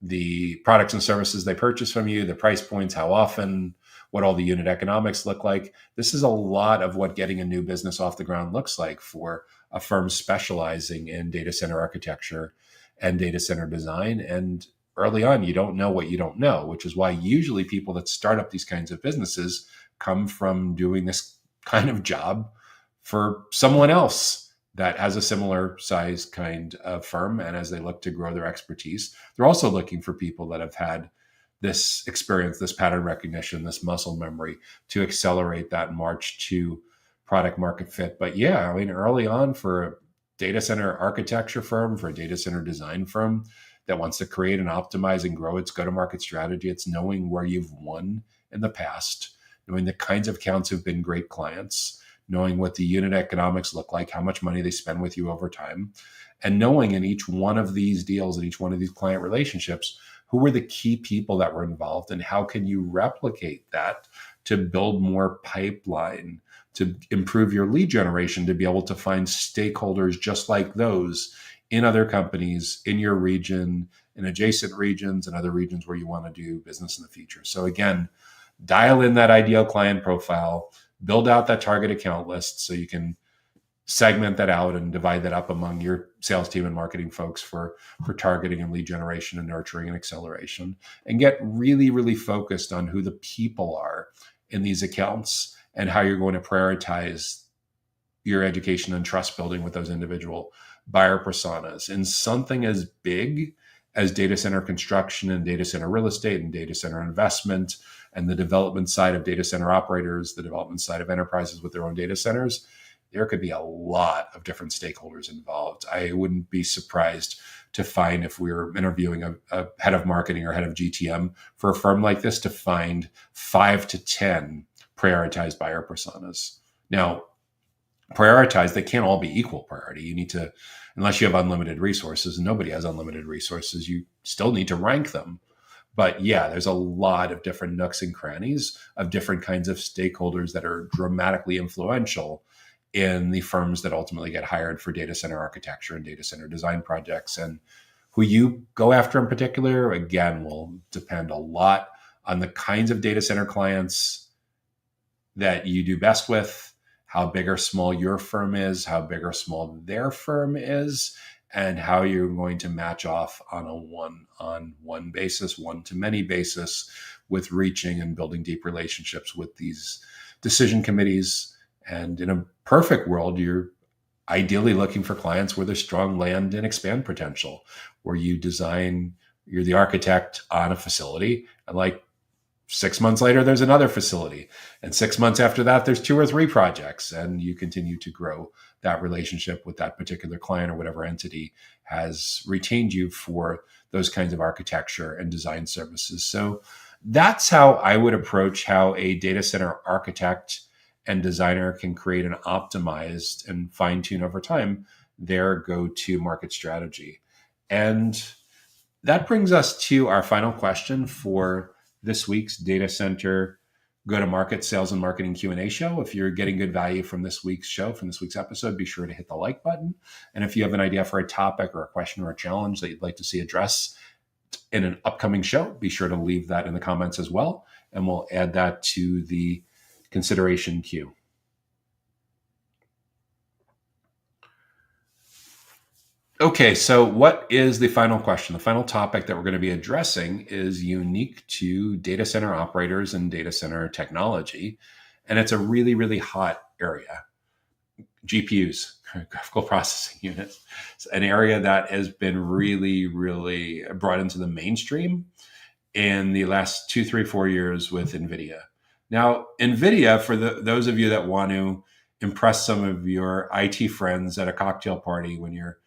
the products and services they purchase from you, the price points, how often, what all the unit economics look like? This is a lot of what getting a new business off the ground looks like for a firm specializing in data center architecture and data center design. And early on, you don't know what you don't know, which is why usually people that start up these kinds of businesses come from doing this kind of job for someone else that has a similar size kind of firm. And as they look to grow their expertise, they're also looking for people that have had this experience, this pattern recognition, this muscle memory to accelerate that march to product market fit. But yeah, I mean, early on for a data center architecture firm, for a data center design firm that wants to create and optimize and grow its go-to-market strategy, it's knowing where you've won in the past, knowing the kinds of accounts who've been great clients, knowing what the unit economics look like, how much money they spend with you over time, and knowing in each one of these deals, in each one of these client relationships, who were the key people that were involved and how can you replicate that to build more pipeline, to improve your lead generation, to be able to find stakeholders just like those in other companies, in your region, in adjacent regions, and other regions where you want to do business in the future. So again, dial in that ideal client profile, build out that target account list so you can segment that out and divide that up among your sales team and marketing folks for targeting and lead generation and nurturing and acceleration, and get really, really focused on who the people are in these accounts and how you're going to prioritize your education and trust building with those individual buyer personas in something as big as data center construction and data center real estate and data center investment and the development side of data center operators, the development side of enterprises with their own data centers. There could be a lot of different stakeholders involved. I wouldn't be surprised to find, if we were interviewing a head of marketing or head of GTM for a firm like this, to find 5 to 10 prioritized buyer personas. Now, prioritize, they can't all be equal priority. You need to, unless you have unlimited resources, and nobody has unlimited resources, you still need to rank them. But yeah, there's a lot of different nooks and crannies of different kinds of stakeholders that are dramatically influential in the firms that ultimately get hired for data center architecture and data center design projects. And who you go after in particular, again, will depend a lot on the kinds of data center clients that you do best with, how big or small your firm is, how big or small their firm is, and how you're going to match off on a one-on-one basis, one-to-many basis, with reaching and building deep relationships with these decision committees. And in a perfect world, you're ideally looking for clients where there's strong land and expand potential, where you're the architect on a facility, and like 6 months later, there's another facility. And 6 months after that, there's 2 or 3 projects. And you continue to grow that relationship with that particular client or whatever entity has retained you for those kinds of architecture and design services. So that's how I would approach how a data center architect and designer can create an optimized and fine tune over time their go to market strategy. And that brings us to our final question for this week's data center go-to-market sales and marketing Q&A show. If you're getting good value from this week's show, from this week's episode, be sure to hit the like button. And if you have an idea for a topic or a question or a challenge that you'd like to see addressed in an upcoming show, be sure to leave that in the comments as well. And we'll add that to the consideration queue. Okay, so what is the final question? The final topic that we're going to be addressing is unique to data center operators and data center technology. And it's a really, really hot area. GPUs, graphical processing units. It's an area that has been really, really brought into the mainstream in the last 2, 3, 4 years with NVIDIA. Now, NVIDIA, for those of you that want to impress some of your IT friends at a cocktail party when you're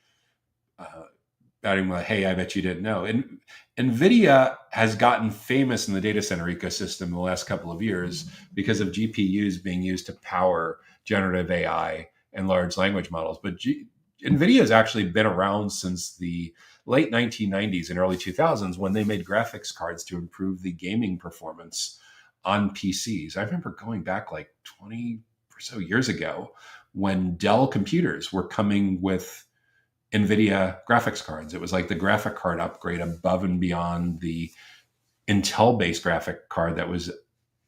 batting like, hey, I bet you didn't know. And NVIDIA has gotten famous in the data center ecosystem in the last couple of years because of GPUs being used to power generative AI and large language models. But NVIDIA has actually been around since the late 1990s and early 2000s when they made graphics cards to improve the gaming performance on PCs. I remember going back like 20 or so years ago when Dell computers were coming with NVIDIA graphics cards. It was like the graphic card upgrade above and beyond the Intel-based graphic card that was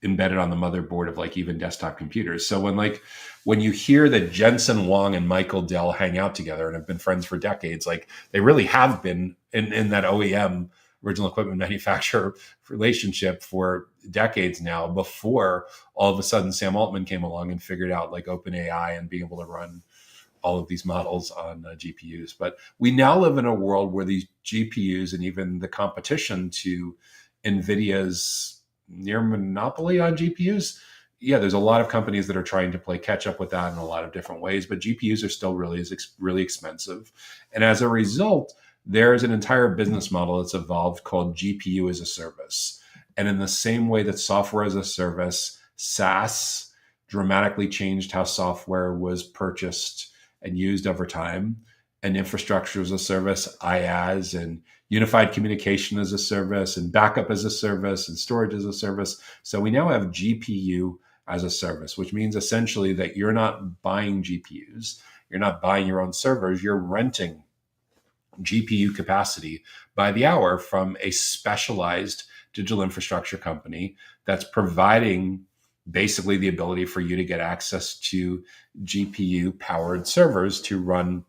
embedded on the motherboard of like even desktop computers. So when you hear that Jensen Huang and Michael Dell hang out together and have been friends for decades, like they really have been in that OEM, original equipment manufacturer relationship for decades now, before all of a sudden Sam Altman came along and figured out like OpenAI and being able to run all of these models on GPUs. But we now live in a world where these GPUs and even the competition to NVIDIA's near monopoly on GPUs, there's a lot of companies that are trying to play catch up with that in a lot of different ways, but GPUs are still really expensive. And as a result, there's an entire business model that's evolved called GPU as a service. And in the same way that software as a service, SaaS, dramatically changed how software was purchased and used over time, and infrastructure as a service, IaaS, and unified communication as a service, and backup as a service, and storage as a service. So we now have GPU as a service, which means essentially that you're not buying GPUs, you're not buying your own servers, you're renting GPU capacity by the hour from a specialized digital infrastructure company that's providing basically the ability for you to get access to GPU powered servers to run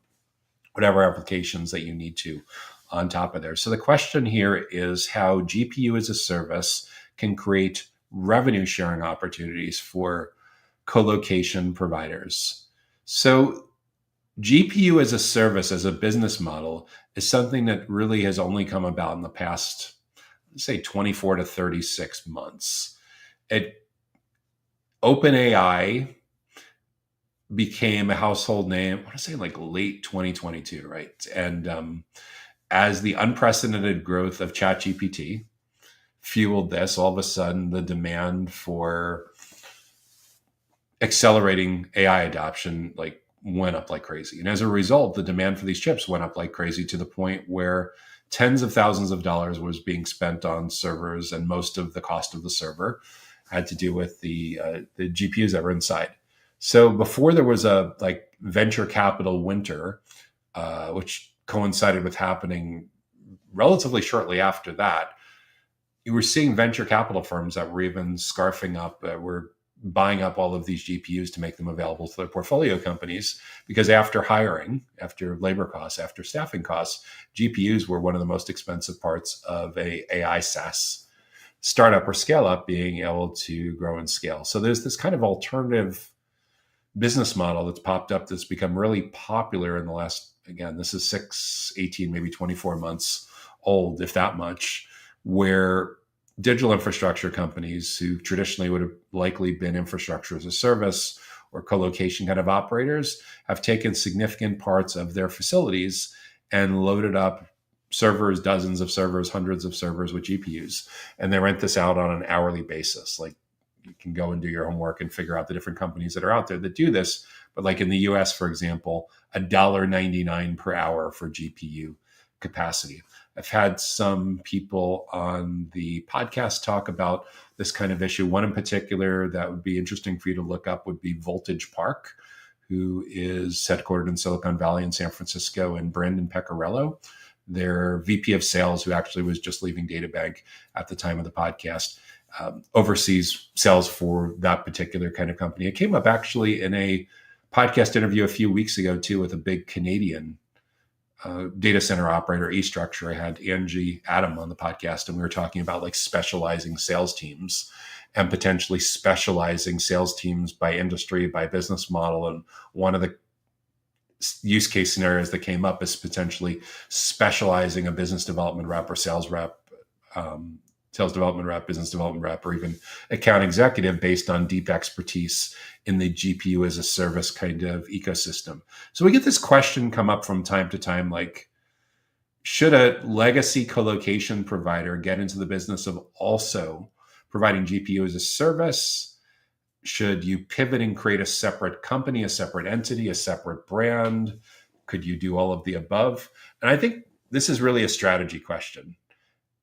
whatever applications that you need to on top of there. So the question here is how GPU as a service can create revenue sharing opportunities for co-location providers. So GPU as a service, as a business model, is something that really has only come about in the past, say, 24 to 36 months. OpenAI became a household name, I want to say like late 2022, right? And as the unprecedented growth of ChatGPT fueled this, all of a sudden the demand for accelerating AI adoption like went up like crazy. And as a result, the demand for these chips went up like crazy to the point where tens of thousands of dollars was being spent on servers, and most of the cost of the server had to do with the GPUs that were inside. So before there was a like venture capital winter, which coincided with happening relatively shortly after that, you were seeing venture capital firms that were even scarfing up, were buying up all of these GPUs to make them available to their portfolio companies, because after hiring, after labor costs, after staffing costs, GPUs were one of the most expensive parts of a AI SaaS startup or scale up being able to grow and scale. So there's this kind of alternative business model that's popped up that's become really popular in the last, again, this is 6, 18, maybe 24 months old, if that much, where digital infrastructure companies who traditionally would have likely been infrastructure as a service or co-location kind of operators have taken significant parts of their facilities and loaded up servers, dozens of servers, hundreds of servers with GPUs. And they rent this out on an hourly basis. Like, you can go and do your homework and figure out the different companies that are out there that do this. But like in the US, for example, $1.99 per hour for GPU capacity. I've had some people on the podcast talk about this kind of issue. One in particular that would be interesting for you to look up would be Voltage Park, who is headquartered in Silicon Valley in San Francisco, and Brandon Pecorello, their VP of sales, who actually was just leaving DataBank at the time of the podcast, oversees sales for that particular kind of company. It came up actually in a podcast interview a few weeks ago, too, with a big Canadian data center operator, eStructure. I had Angie Adam on the podcast, and we were talking about like specializing sales teams and potentially specializing sales teams by industry, by business model. And one of the use case scenarios that came up is potentially specializing a business development rep or sales rep, sales development rep, business development rep, or even account executive based on deep expertise in the GPU as a service kind of ecosystem. So we get this question come up from time to time, like, should a legacy colocation provider get into the business of also providing GPU as a service? Should you pivot and create a separate company, a separate entity, a separate brand? Could you do all of the above? And I think this is really a strategy question.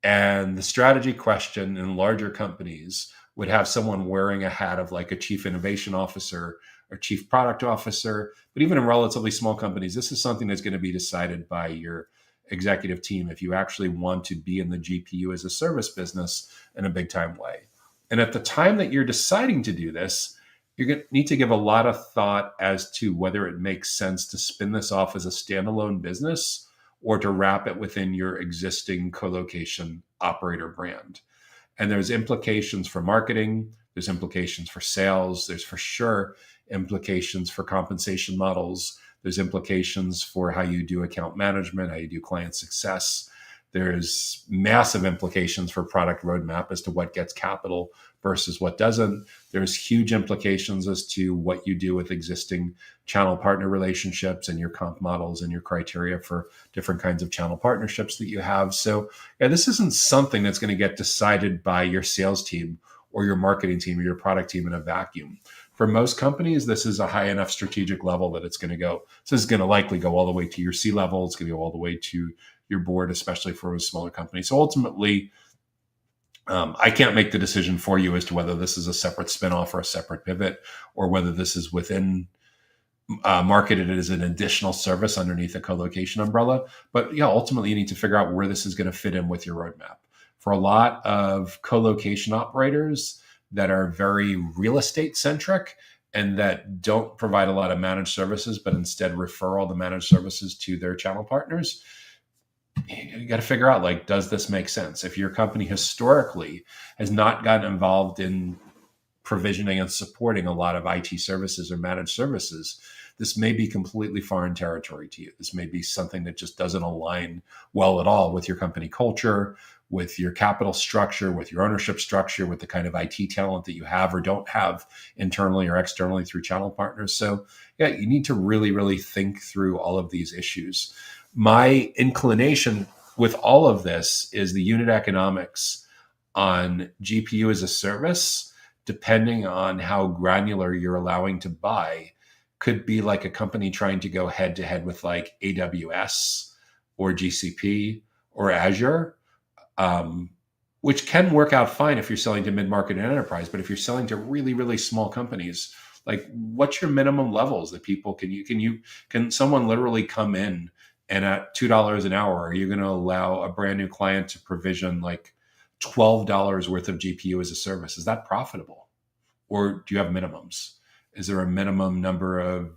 And the strategy question in larger companies would have someone wearing a hat of like a chief innovation officer or chief product officer. But even in relatively small companies, this is something that's going to be decided by your executive team if you actually want to be in the GPU as a service business in a big time way. And at the time that you're deciding to do this, you're going to need to give a lot of thought as to whether it makes sense to spin this off as a standalone business or to wrap it within your existing colocation operator brand. And there's implications for marketing, there's implications for sales, there's for sure implications for compensation models, there's implications for how you do account management, how you do client success. There's massive implications for product roadmap as to what gets capital versus what doesn't. There's huge implications as to what you do with existing channel partner relationships and your comp models and your criteria for different kinds of channel partnerships that you have. So yeah, this isn't something that's going to get decided by your sales team or your marketing team or your product team in a vacuum. For most companies, this is a high enough strategic level that it's going to go. So this is going to likely go all the way to your C-level. It's going to go all the way to your board, especially for a smaller company. So ultimately, I can't make the decision for you as to whether this is a separate spinoff or a separate pivot, or whether this is within marketed as an additional service underneath a co-location umbrella. But yeah, ultimately, you need to figure out where this is going to fit in with your roadmap. For a lot of co-location operators that are very real estate centric and that don't provide a lot of managed services, but instead refer all the managed services to their channel partners, you got to figure out, like, does this make sense? If your company historically has not gotten involved in provisioning and supporting a lot of IT services or managed services, this may be completely foreign territory to you. This may be something that just doesn't align well at all with your company culture, with your capital structure, with your ownership structure, with the kind of IT talent that you have or don't have internally or externally through channel partners. So yeah, you need to really, really think through all of these issues. My inclination with all of this is the unit economics on GPU as a service, depending on how granular you're allowing to buy, could be like a company trying to go head to head with like AWS or GCP or Azure, which can work out fine if you're selling to mid-market and enterprise. But if you're selling to really, really small companies, like, what's your minimum levels that people can someone literally come in and at $2 an hour, are you going to allow a brand new client to provision like $12 worth of GPU as a service? Is that profitable? Or do you have minimums? Is there a minimum number of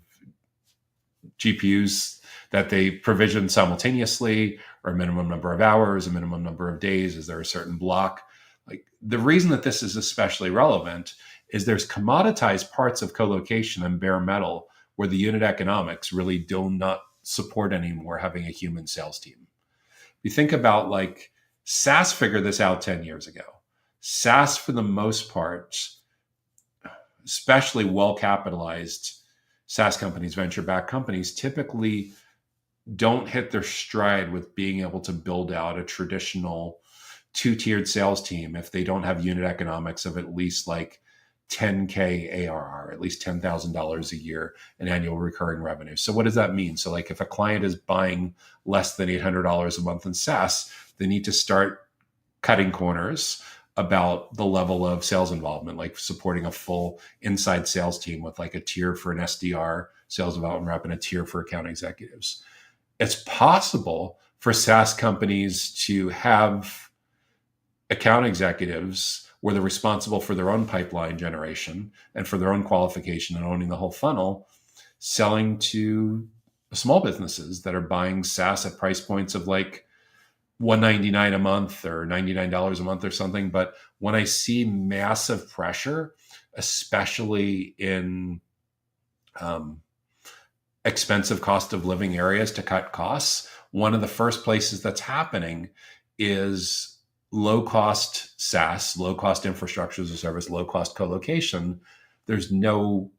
GPUs that they provision simultaneously, or a minimum number of hours, a minimum number of days? Is there a certain block? Like, the reason that this is especially relevant is there's commoditized parts of colocation and bare metal where the unit economics really do not support anymore having a human sales team. You think about, like, SaaS figured this out 10 years ago. SaaS, for the most part, especially well-capitalized SaaS companies, venture-backed companies, typically don't hit their stride with being able to build out a traditional two-tiered sales team if they don't have unit economics of at least like 10K ARR, at least $10,000 a year in annual recurring revenue. So what does that mean? So like if a client is buying less than $800 a month in SaaS, they need to start cutting corners about the level of sales involvement, like supporting a full inside sales team with like a tier for an SDR, sales development rep, and a tier for account executives. It's possible for SaaS companies to have account executives where they're responsible for their own pipeline generation and for their own qualification and owning the whole funnel, selling to small businesses that are buying SaaS at price points of like $199 a month or $99 a month or something. But when I see massive pressure, especially in expensive cost of living areas to cut costs, one of the first places that's happening is low cost SaaS, low cost infrastructure as a service, low cost co-location. There's no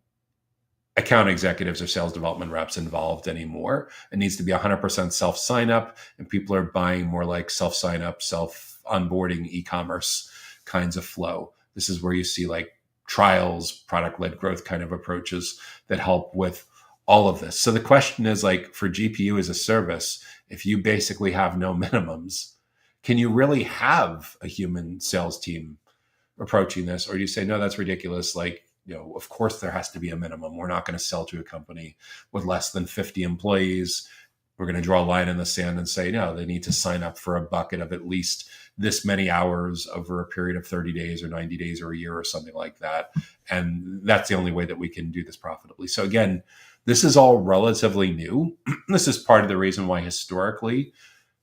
account executives or sales development reps involved anymore. It needs to be 100% self sign up, and people are buying more like self sign up, self onboarding e-commerce kinds of flow. This is where you see like trials, product led growth kind of approaches that help with all of this. So the question is like for GPU as a service, if you basically have no minimums, can you really have a human sales team approaching this? Or do you say, no, that's ridiculous. Like, of course there has to be a minimum. We're not going to sell to a company with less than 50 employees. We're going to draw a line in the sand and say, no, they need to sign up for a bucket of at least this many hours over a period of 30 days or 90 days or a year or something like that. And that's the only way that we can do this profitably. So again, this is all relatively new. This is part of the reason why historically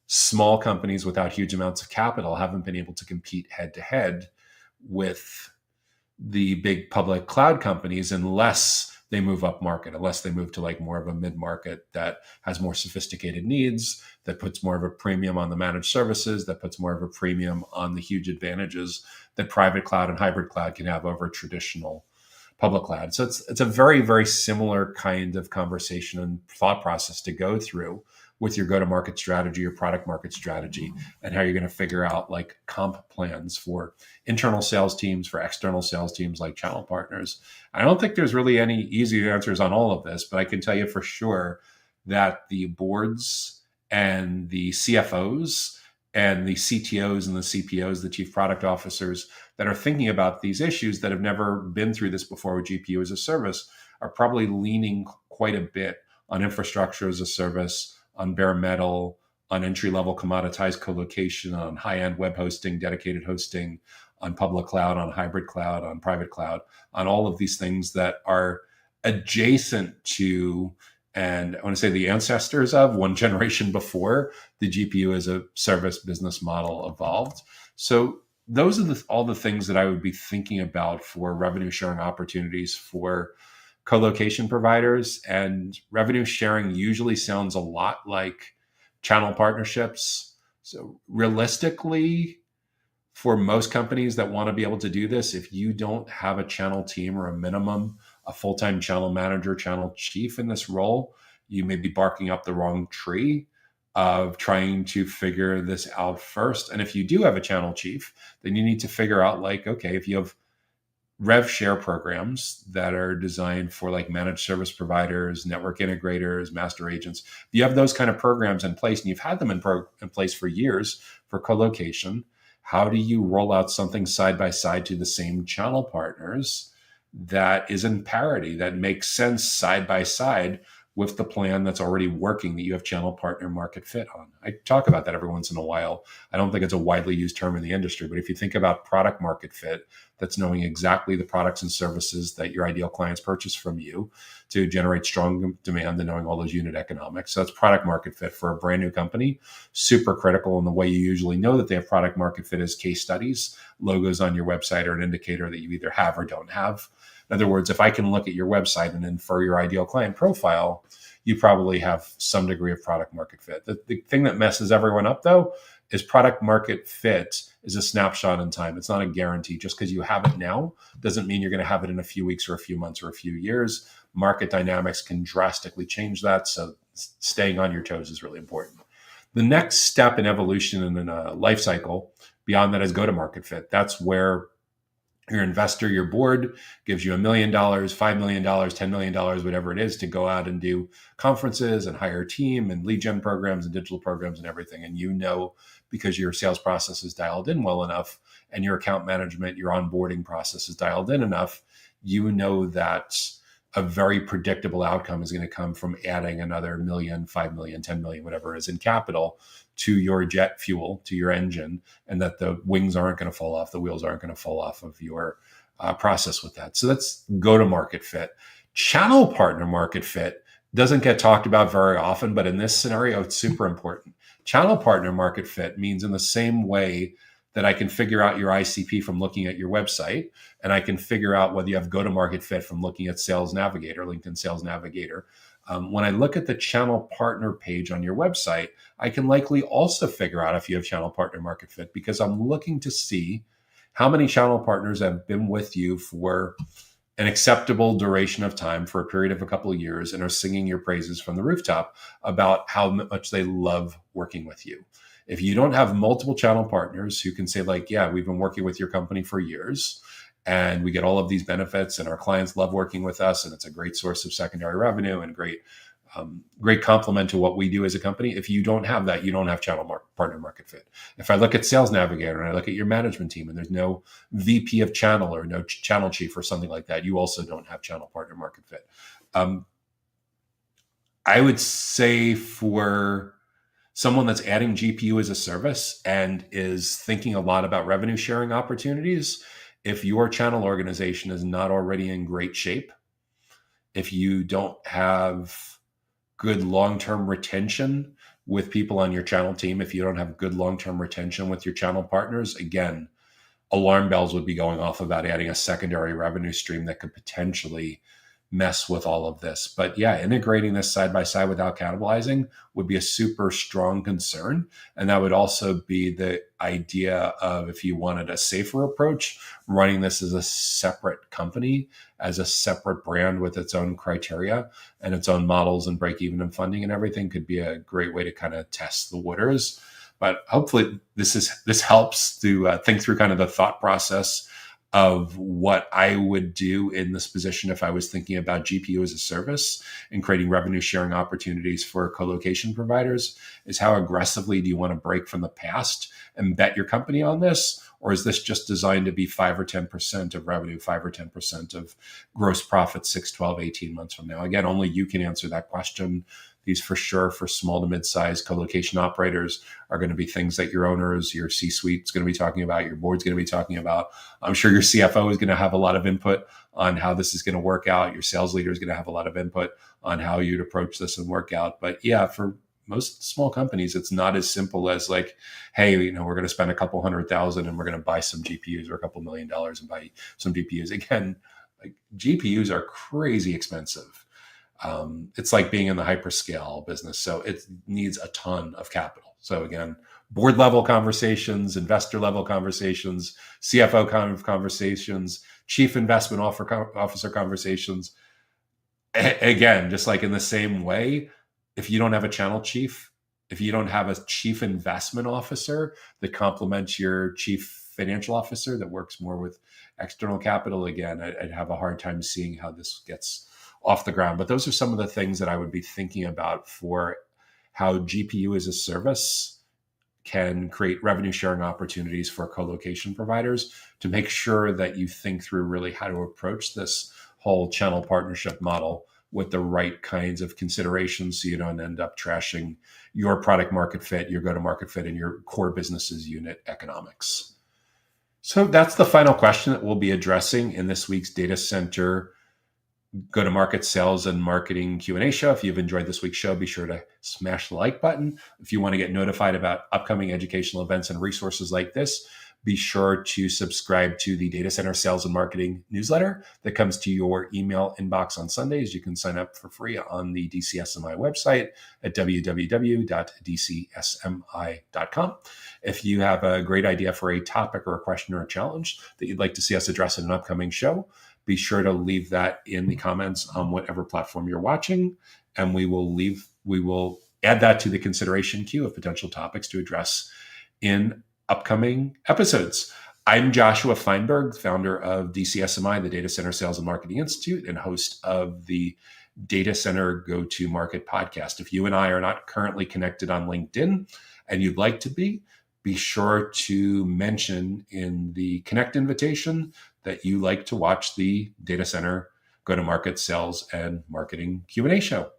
small companies without huge amounts of capital haven't been able to compete head to head with the big public cloud companies unless they move up market, unless they move to like more of a mid-market that has more sophisticated needs, that puts more of a premium on the managed services, that puts more of a premium on the huge advantages that private cloud and hybrid cloud can have over traditional public cloud. So it's a very, very similar kind of conversation and thought process to go through with your go-to-market strategy, your product market strategy, and how you're going to figure out like comp plans for internal sales teams, for external sales teams like channel partners. I don't think there's really any easy answers on all of this, but I can tell you for sure that the boards and the CFOs and the CTOs and the CPOs, the chief product officers that are thinking about these issues that have never been through this before with GPU as a service are probably leaning quite a bit on infrastructure as a service, on bare metal, on entry-level commoditized co-location, on high-end web hosting, dedicated hosting, on public cloud, on hybrid cloud, on private cloud, on all of these things that are adjacent to, and I want to say the ancestors of one generation before the GPU as a service business model evolved. So those are all the things that I would be thinking about for revenue sharing opportunities for co-location providers. And revenue sharing usually sounds a lot like channel partnerships. So realistically, for most companies that want to be able to do this, if you don't have a channel team or a minimum, a full-time channel manager, channel chief in this role, you may be barking up the wrong tree of trying to figure this out first. And if you do have a channel chief, then you need to figure out like, okay, if you have rev share programs that are designed for like managed service providers, network integrators, master agents. If you have those kind of programs in place and you've had them in place for years for co-location, how do you roll out something side by side to the same channel partners that is in parity, that makes sense side by side with the plan that's already working that you have channel partner market fit on? I talk about that every once in a while. I don't think it's a widely used term in the industry, but if you think about product market fit, that's knowing exactly the products and services that your ideal clients purchase from you to generate strong demand and knowing all those unit economics. So that's product market fit for a brand new company, super critical. And the way you usually know that they have product market fit is case studies, logos on your website are an indicator that you either have or don't have. In other words, if I can look at your website and infer your ideal client profile, you probably have some degree of product market fit. The thing that messes everyone up, though, is product market fit is a snapshot in time. It's not a guarantee. Just because you have it now doesn't mean you're going to have it in a few weeks or a few months or a few years. Market dynamics can drastically change that. So staying on your toes is really important. The next step in evolution and in a life cycle beyond that is go-to-market fit. That's where your investor, your board gives you $1 million, $5 million, $10 million, whatever it is, to go out and do conferences and hire a team and lead gen programs and digital programs and everything. And you know, because your sales process is dialed in well enough and your account management, your onboarding process is dialed in enough, you know that a very predictable outcome is going to come from adding another $1 million, $5 million, $10 million, whatever it is in capital to your jet fuel, to your engine, and that the wings aren't going to fall off, the wheels aren't going to fall off of your process with that. So that's go-to-market fit. Channel partner market fit doesn't get talked about very often, but in this scenario, it's super important. Channel partner market fit means in the same way that I can figure out your ICP from looking at your website, and I can figure out whether you have go-to-market fit from looking at Sales Navigator, LinkedIn Sales Navigator. When I look at the channel partner page on your website, I can likely also figure out if you have channel partner market fit, because I'm looking to see how many channel partners have been with you for an acceptable duration of time, for a period of a couple of years, and are singing your praises from the rooftop about how much they love working with you. If you don't have multiple channel partners who can say like, yeah, we've been working with your company for years and we get all of these benefits and our clients love working with us and it's a great source of secondary revenue and great complement to what we do as a company. If you don't have that, you don't have partner market fit. If I look at Sales Navigator and I look at your management team and there's no VP of channel or no channel chief or something like that, you also don't have channel partner market fit. I would say for someone that's adding GPU as a service and is thinking a lot about revenue sharing opportunities, if your channel organization is not already in great shape, if you don't have good long-term retention with people on your channel team, if you don't have good long-term retention with your channel partners, again, alarm bells would be going off about adding a secondary revenue stream that could potentially mess with all of this. But yeah, integrating this side by side without cannibalizing would be a super strong concern. And that would also be the idea of, if you wanted a safer approach, running this as a separate company, as a separate brand with its own criteria and its own models and break even and funding and everything, could be a great way to kind of test the waters. But hopefully this helps to think through kind of the thought process of what I would do in this position if I was thinking about GPU as a service and creating revenue sharing opportunities for co-location providers. Is how aggressively do you want to break from the past and bet your company on this? Or is this just designed to be 5 or 10% of revenue, 5 or 10% of gross profit 6, 12, 18 months from now? Again, only you can answer that question. These for sure for small to mid-sized co-location operators are going to be things that your owners, your C-suite is going to be talking about, your board's going to be talking about. I'm sure your CFO is going to have a lot of input on how this is going to work out. Your sales leader is going to have a lot of input on how you'd approach this and work out. But yeah, for most small companies, it's not as simple as like, hey, we're going to spend a couple $100,000 and we're going to buy some GPUs, or a couple $1 million and buy some GPUs. Again, like GPUs are crazy expensive. It's like being in the hyperscale business. So it needs a ton of capital. So again, board level conversations, investor level conversations, CFO kind of conversations, chief investment officer conversations. Again, just like in the same way, if you don't have a channel chief, if you don't have a chief investment officer that complements your chief financial officer that works more with external capital, again, I'd have a hard time seeing how this gets off the ground. But those are some of the things that I would be thinking about for how GPU as a service can create revenue sharing opportunities for co-location providers, to make sure that you think through really how to approach this whole channel partnership model with the right kinds of considerations, so you don't end up trashing your product market fit, your go-to-market fit, and your core business's unit economics. So that's the final question that we'll be addressing in this week's Data Center Go-to-Market Sales and Marketing Q&A show. If you've enjoyed this week's show, be sure to smash the like button. If you want to get notified about upcoming educational events and resources like this, be sure to subscribe to the Data Center Sales and Marketing newsletter that comes to your email inbox on Sundays. You can sign up for free on the DCSMI website at www.dcsmi.com. If you have a great idea for a topic or a question or a challenge that you'd like to see us address in an upcoming show, be sure to leave that in the comments on whatever platform you're watching, and we will add that to the consideration queue of potential topics to address in upcoming episodes. I'm Joshua Feinberg, founder of DCSMI, the Data Center Sales and Marketing Institute, and host of the Data Center Go-to-Market podcast. If you and I are not currently connected on LinkedIn and you'd like to be sure to mention in the Connect invitation that you like to watch the Data Center Go-to-Market Sales and Marketing Q&A show.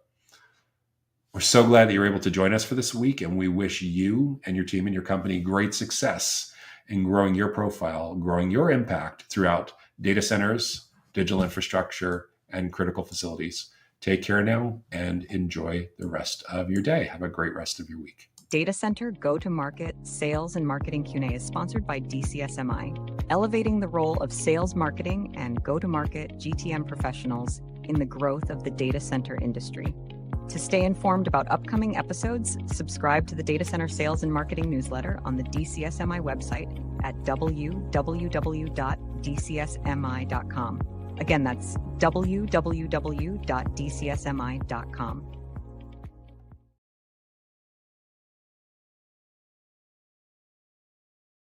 We're so glad that you're able to join us for this week, and we wish you and your team and your company great success in growing your profile, growing your impact throughout data centers, digital infrastructure, and critical facilities. Take care now and enjoy the rest of your day. Have a great rest of your week. Data Center Go-to-Market Sales and Marketing Q&A is sponsored by DCSMI, elevating the role of sales marketing and go-to-market GTM professionals in the growth of the data center industry. To stay informed about upcoming episodes, subscribe to the Data Center Sales and Marketing newsletter on the DCSMI website at www.dcsmi.com. Again, that's www.dcsmi.com.